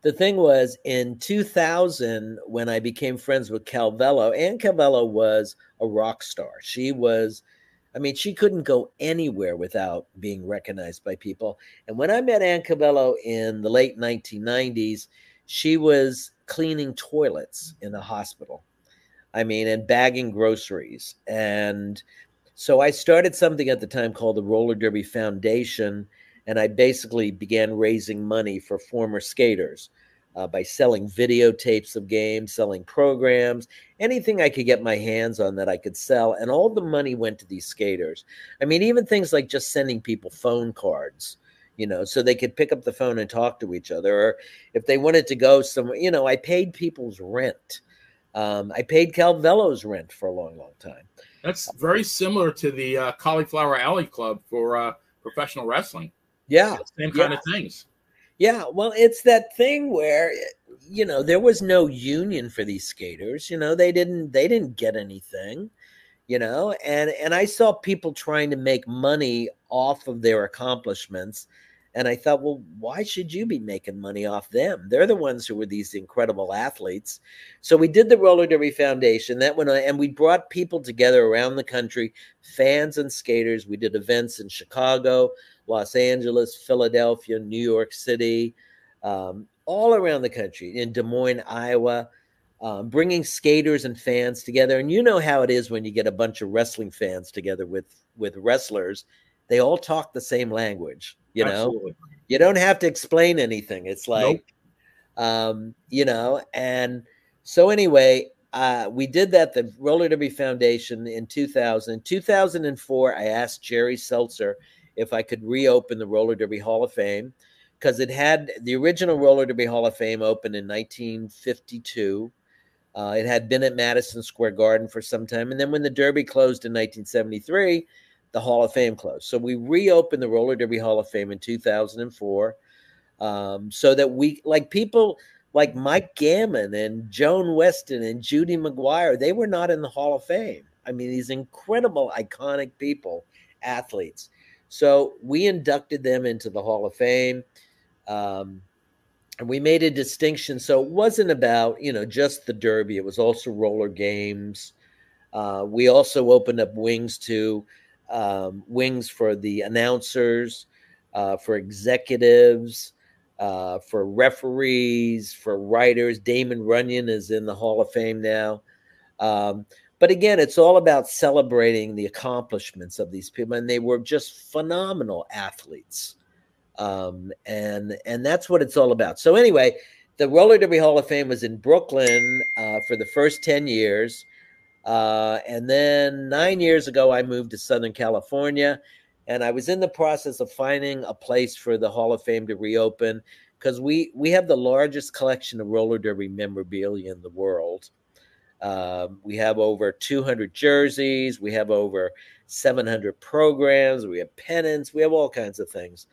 [SPEAKER 2] the thing was, in 2000, when I became friends with Calvello, Ann Calvello was a rock star. She couldn't go anywhere without being recognized by people. And when I met Ann Calvello in the late 1990s, she was cleaning toilets in a hospital. I mean, and bagging groceries. And so I started something at the time called the Roller Derby Foundation, and I basically began raising money for former skaters by selling videotapes of games, selling programs, anything I could get my hands on that I could sell. And all the money went to these skaters. I mean, even things like just sending people phone cards, so they could pick up the phone and talk to each other. Or if they wanted to go somewhere, I paid people's rent. I paid Calvello's rent for a long, long time.
[SPEAKER 1] That's very similar to the Cauliflower Alley Club for professional wrestling.
[SPEAKER 2] Yeah.
[SPEAKER 1] Same kind of things.
[SPEAKER 2] Yeah, well, it's that thing where there was no union for these skaters. They didn't get anything. And I saw people trying to make money off of their accomplishments, and I thought, well, why should you be making money off them? They're the ones who were these incredible athletes. So we did the Roller Derby Foundation. That went on, and we brought people together around the country, fans and skaters. We did events in Chicago, Los Angeles, Philadelphia, New York City, all around the country, in Des Moines, Iowa. bringing skaters and fans together. And you know how it is when you get a bunch of wrestling fans together with wrestlers. They all talk the same language, you know.
[SPEAKER 1] Absolutely.
[SPEAKER 2] You don't have to explain anything. It's like,
[SPEAKER 1] Nope.
[SPEAKER 2] you know, and so anyway, we did that, the Roller Derby Foundation in 2000. 2004, I asked Jerry Seltzer if I could reopen the Roller Derby Hall of Fame, because it had the original Roller Derby Hall of Fame opened in 1952. It had been at Madison Square Garden for some time. And then when the Derby closed in 1973, the Hall of Fame closed. So we reopened the Roller Derby Hall of Fame in 2004, so that we, like people like Mike Gammon and Joan Weston and Judy McGuire, they were not in the Hall of Fame. I mean, these incredible, iconic people, athletes. So we inducted them into the Hall of Fame. And we made a distinction. So it wasn't about, you know, just the Derby. It was also roller games. We also opened up wings to wings for the announcers, for executives, for referees, for writers. Damon Runyon is in the Hall of Fame now. But again, it's all about celebrating the accomplishments of these people. And they were just phenomenal athletes. And that's what it's all about. So anyway, the Roller Derby Hall of Fame was in Brooklyn for the first 10 years. And then 9 years ago, I moved to Southern California, and I was in the process of finding a place for the Hall of Fame to reopen, because we have the largest collection of roller derby memorabilia in the world. We have over 200 jerseys. We have over 700 programs. We have pennants. We have all kinds of things.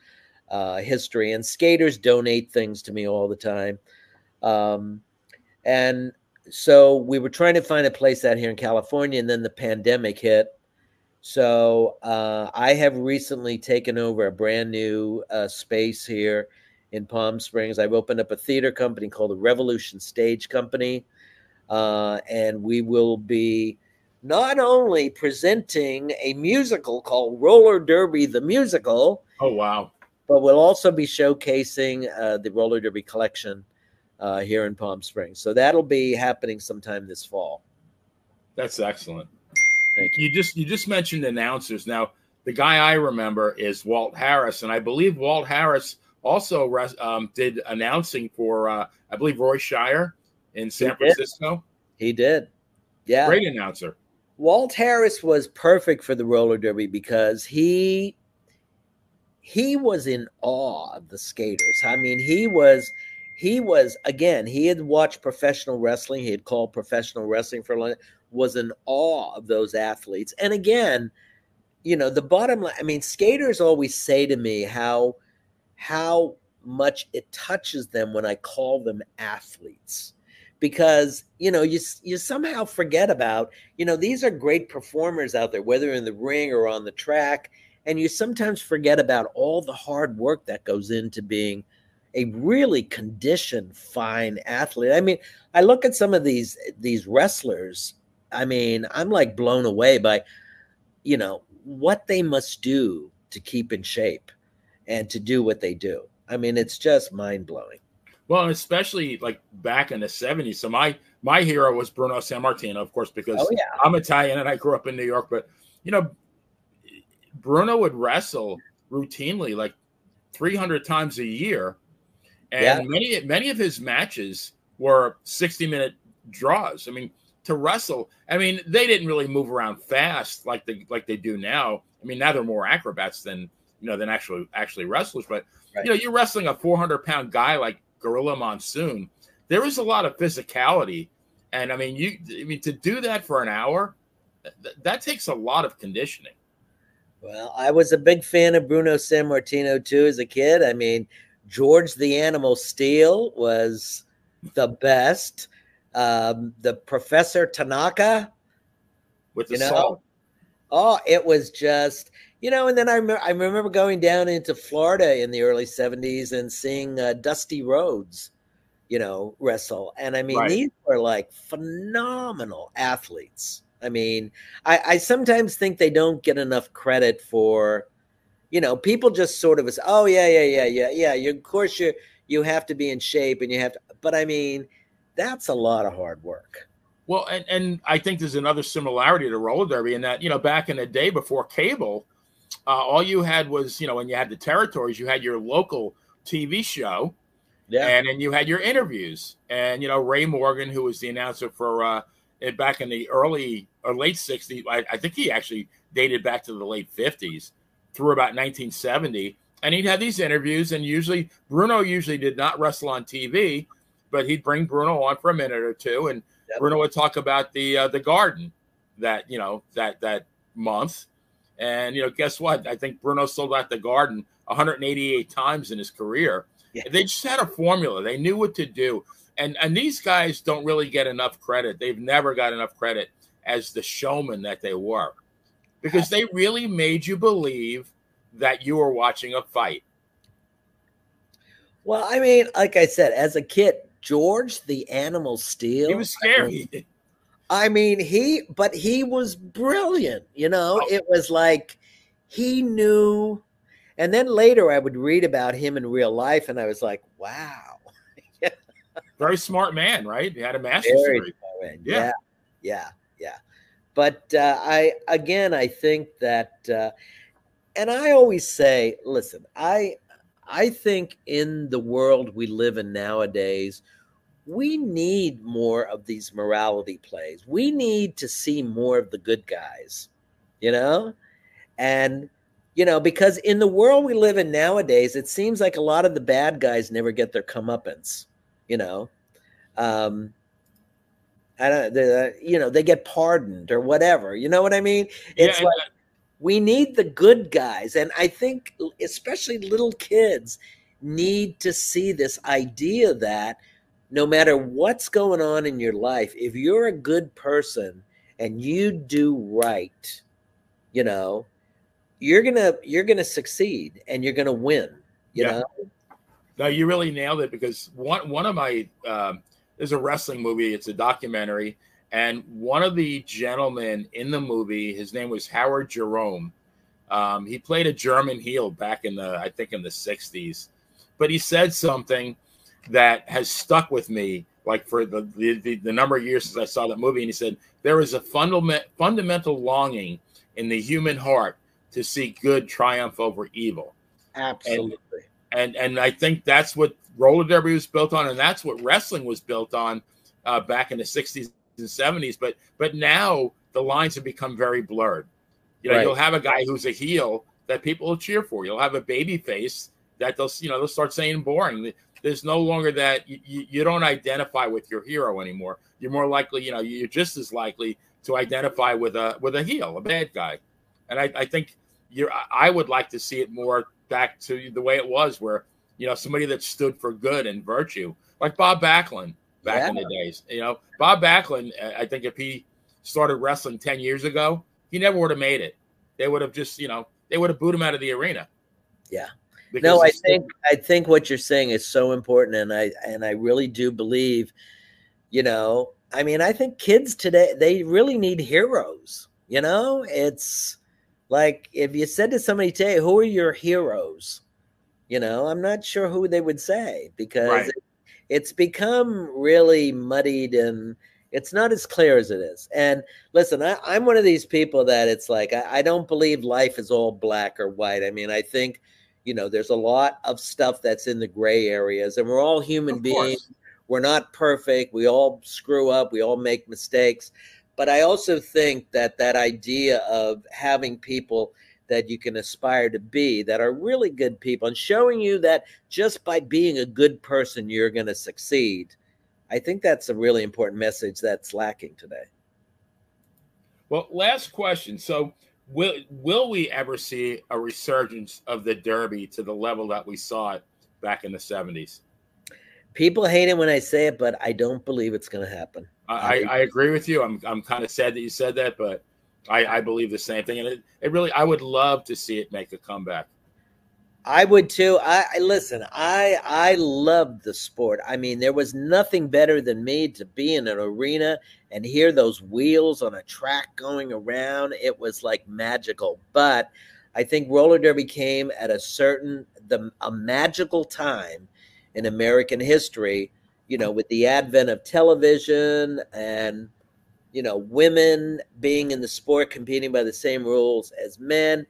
[SPEAKER 2] History, and skaters donate things to me all the time. And so we were trying to find a place out here in California, and then the pandemic hit. So I have recently taken over a brand new space here in Palm Springs. I've opened up a theater company called the Revolution Stage Company. And we will be not only presenting a musical called Roller Derby the Musical.
[SPEAKER 1] Oh, wow.
[SPEAKER 2] But we'll also be showcasing the Roller Derby collection here in Palm Springs. So that'll be happening sometime this fall.
[SPEAKER 1] That's excellent.
[SPEAKER 2] Thank you.
[SPEAKER 1] You just mentioned announcers. Now, the guy I remember is Walt Harris, and I believe Walt Harris also did announcing for, I believe, Roy Shire in San Francisco.
[SPEAKER 2] He did. Yeah.
[SPEAKER 1] Great announcer.
[SPEAKER 2] Walt Harris was perfect for the roller derby because he was in awe of the skaters. I mean, he was, again, he had watched professional wrestling. He had called professional wrestling for a long time, was in awe of those athletes. And again, you know, the bottom line, I mean, skaters always say to me how much it touches them when I call them athletes. Because, you know, you somehow forget about, you know, these are great performers out there, whether in the ring or on the track. And you sometimes forget about all the hard work that goes into being a really conditioned, fine athlete. I mean, I look at some of these wrestlers. I mean, I'm like blown away by, you know, what they must do to keep in shape and to do what they do. I mean, it's just mind blowing.
[SPEAKER 1] Well, especially like back in the 70s. So my hero was Bruno Sammartino, of course, because I'm Italian and I grew up in New York. But, you know, Bruno would wrestle routinely like 300 times a year. And many of his matches were 60-minute draws. I mean, to wrestle, I mean, they didn't really move around fast like they do now. I mean, now they're more acrobats than actually wrestlers. But, you know, you're wrestling a 400-pound guy like Gorilla Monsoon. There is a lot of physicality. And, I mean, to do that for an hour, that takes a lot of conditioning.
[SPEAKER 2] Well, I was a big fan of Bruno Sammartino, too, as a kid. I mean, George the Animal Steele was the best. The Professor Tanaka.
[SPEAKER 1] With the salt.
[SPEAKER 2] Oh, it was just, you know, and then I remember going down into Florida in the early 70s and seeing Dusty Rhodes, you know, wrestle. And I mean, these were like phenomenal athletes. I mean, I sometimes think they don't get enough credit for, you know, people just sort of, of course you have to be in shape and you have to, but I mean, That's a lot of hard work.
[SPEAKER 1] Well, and I think there's another similarity to roller derby in that, back in the day before cable, all you had was, when you had the territories, you had your local TV show,
[SPEAKER 2] Yeah.
[SPEAKER 1] and then you had your interviews. And, Ray Morgan, who was the announcer for back in the early or late 60s, I think he actually dated back to the late 50s through about 1970. And he'd have these interviews, and Bruno did not wrestle on TV, but he'd bring Bruno on for a minute or two, and
[SPEAKER 2] Yep.
[SPEAKER 1] Bruno would talk about the Garden that that month. And guess what? I think Bruno sold out the Garden 188 times in his career.
[SPEAKER 2] Yeah.
[SPEAKER 1] They just had a formula. They knew what to do. And these guys don't really get enough credit. They've never got enough credit as the showmen that they were, because they really made you believe that you were watching a fight.
[SPEAKER 2] Well, I mean, like I said, as a kid, George the Animal Steele,
[SPEAKER 1] He was scary.
[SPEAKER 2] I mean, he was brilliant. It was like he knew. And then later I would read about him in real life, and I was like, wow.
[SPEAKER 1] Very smart man, right? He had a master's degree.
[SPEAKER 2] Yeah. But I think that, and I always say, listen, I think in the world we live in nowadays, we need more of these morality plays. We need to see more of the good guys, and, because in the world we live in nowadays, it seems like a lot of the bad guys never get their comeuppance, they get pardoned or whatever. You know what I mean? It's we need the good guys. And I think especially little kids need to see this idea that no matter what's going on in your life, if you're a good person and you do right, you're gonna succeed and you're gonna win. You know?
[SPEAKER 1] No, you really nailed it, because one of my there's a wrestling movie. It's a documentary, and one of the gentlemen in the movie, his name was Howard Jerome. He played a German heel back in the 60s, but he said something that has stuck with me, like for the number of years since I saw that movie. And he said, there is a fundamental longing in the human heart to see good triumph over evil.
[SPEAKER 2] Absolutely.
[SPEAKER 1] And I think that's what roller derby was built on, and that's what wrestling was built on back in the 60s and 70s. But now the lines have become very blurred.
[SPEAKER 2] Right.
[SPEAKER 1] You'll have a guy who's a heel that people will cheer for. You'll have a baby face that they'll start saying boring. There's no longer that you don't identify with your hero anymore. You're more likely, you're just as likely to identify with a heel, a bad guy. And I think I would like to see it more back to the way it was, where somebody that stood for good and virtue, like Bob Backlund back in the days. Bob Backlund, I think if he started wrestling 10 years ago, he never would have made it. They would have just, they would have booed him out of the arena.
[SPEAKER 2] Yeah. No, I think what you're saying is so important, and I really do believe, I think kids today, they really need heroes. It's like if you said to somebody today, who are your heroes? I'm not sure who they would say, because it's become really muddied and it's not as clear as it is. And listen, I'm one of these people that it's like, I don't believe life is all black or white. I mean, I think, there's a lot of stuff that's in the gray areas, and we're all human beings. We're not perfect. We all screw up. We all make mistakes. But I also think that idea of having people that you can aspire to be, that are really good people, and showing you that just by being a good person, you're going to succeed. I think that's a really important message that's lacking today.
[SPEAKER 1] Well, last question. So will we ever see a resurgence of the Derby to the level that we saw it back in the 70s?
[SPEAKER 2] People hate it when I say it, but I don't believe it's going to happen.
[SPEAKER 1] I agree with you. I'm kind of sad that you said that, but I believe the same thing. And it really, I would love to see it make a comeback.
[SPEAKER 2] I would too. I loved the sport. I mean, there was nothing better than me to be in an arena and hear those wheels on a track going around. It was like magical. But I think roller derby came at a magical time in American history, with the advent of television and, women being in the sport, competing by the same rules as men,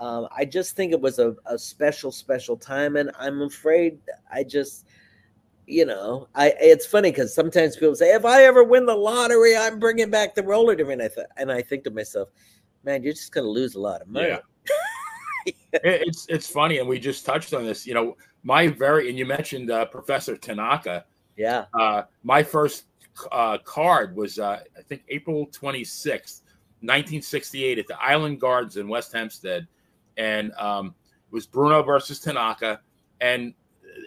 [SPEAKER 2] I just think it was a special, special time. And I'm afraid I just, it's funny because sometimes people say, if I ever win the lottery, I'm bringing back the roller derby. And I think to myself, man, you're just going to lose a lot of money.
[SPEAKER 1] Yeah. It's funny, and we just touched on this. And you mentioned Professor Tanaka.
[SPEAKER 2] Yeah.
[SPEAKER 1] My first card was I think April 26th, 1968, at the Island Gardens in West Hempstead, and it was Bruno versus Tanaka. And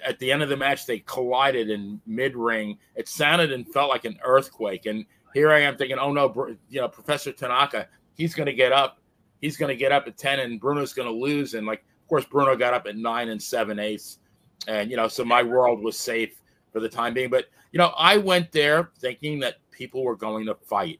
[SPEAKER 1] at the end of the match, they collided in mid-ring. It sounded and felt like an earthquake. And here I am thinking, oh no, Professor Tanaka, he's going to get up. He's going to get up at 10, and Bruno's going to lose. And of course, Bruno got up at 9 7/8, and so my world was safe for the time being. But I went there thinking that people were going to fight,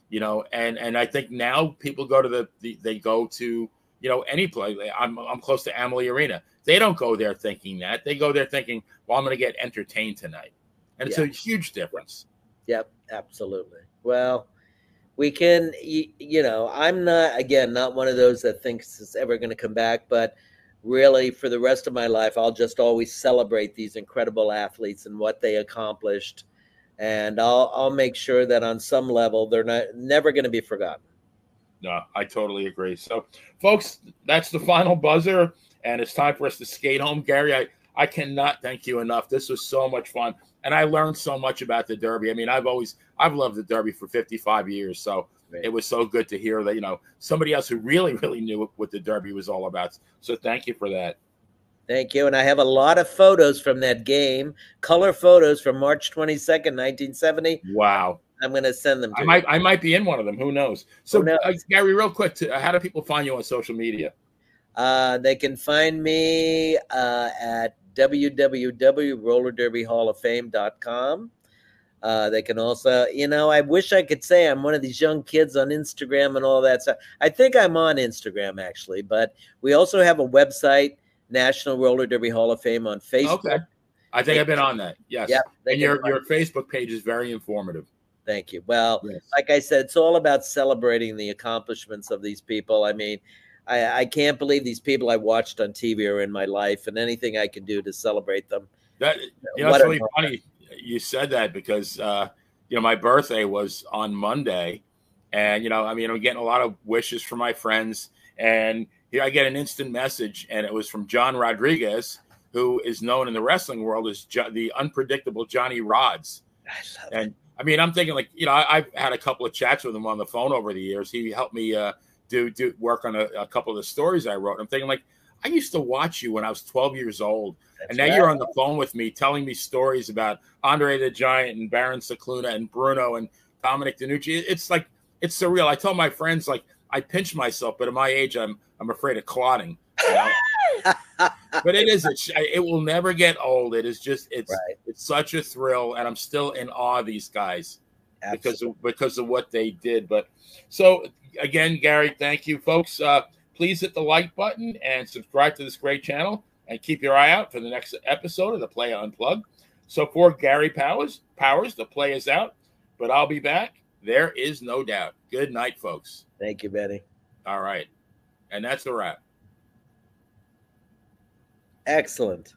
[SPEAKER 1] and I think now people go to they go to any place. I'm close to Amalie Arena. They don't go there thinking that. They go there thinking, well, I'm going to get entertained tonight, and it's a huge difference.
[SPEAKER 2] Yep, absolutely. Well, we can, I'm not one of those that thinks it's ever going to come back, but really for the rest of my life, I'll just always celebrate these incredible athletes and what they accomplished. And I'll make sure that on some level, they're never going to be forgotten.
[SPEAKER 1] No, I totally agree. So, folks, that's the final buzzer, and it's time for us to skate home. Gary, I cannot thank you enough. This was so much fun, and I learned so much about the Derby. I mean, I've loved the Derby for 55 years, so It was so good to hear that, somebody else who really, really knew what the Derby was all about. So thank you for that.
[SPEAKER 2] Thank you. And I have a lot of photos from that game, color photos from March 22nd, 1970.
[SPEAKER 1] Wow.
[SPEAKER 2] I'm going to send them to
[SPEAKER 1] you. I might be in one of them. Who knows? So, Gary, real quick, how do people find you on social media?
[SPEAKER 2] They can find me at www.rollerderbyhallofame.com. They can also, I wish I could say I'm one of these young kids on Instagram and all that stuff. I think I'm on Instagram, actually. But we also have a website, National Roller Derby Hall of Fame, on Facebook.
[SPEAKER 1] Okay. I think I've been on that. Yes.
[SPEAKER 2] Yep,
[SPEAKER 1] and your Facebook page is very informative.
[SPEAKER 2] Thank you. Well, like I said, it's all about celebrating the accomplishments of these people. I mean, I can't believe these people I watched on TV are in my life, and anything I can do to celebrate them.
[SPEAKER 1] It's really funny you said that because, my birthday was on Monday, and, I'm getting a lot of wishes from my friends, and here I get an instant message, and it was from John Rodriguez, who is known in the wrestling world as the unpredictable Johnny Rods.
[SPEAKER 2] I love it.
[SPEAKER 1] I'm thinking I've had a couple of chats with him on the phone over the years. He helped me do work on a couple of the stories I wrote. I'm thinking I used to watch you when I was 12 years old. And now you're on the phone with me telling me stories about Andre the Giant and Baron Cicluna and Bruno and Dominic DeNucci. It's surreal. I tell my friends, I pinch myself, but at my age, I'm afraid of clotting. But it will never get old. It is just, it's such a thrill. And I'm still in awe of these guys because of what they did. But so again, Gary, thank you, folks. Please hit the like button and subscribe to this great channel, and keep your eye out for the next episode of the Playa Unplugged. So for Gary Powers, the play is out, but I'll be back. There is no doubt. Good night, folks.
[SPEAKER 2] Thank you, Benny.
[SPEAKER 1] All right. And that's a wrap.
[SPEAKER 2] Excellent.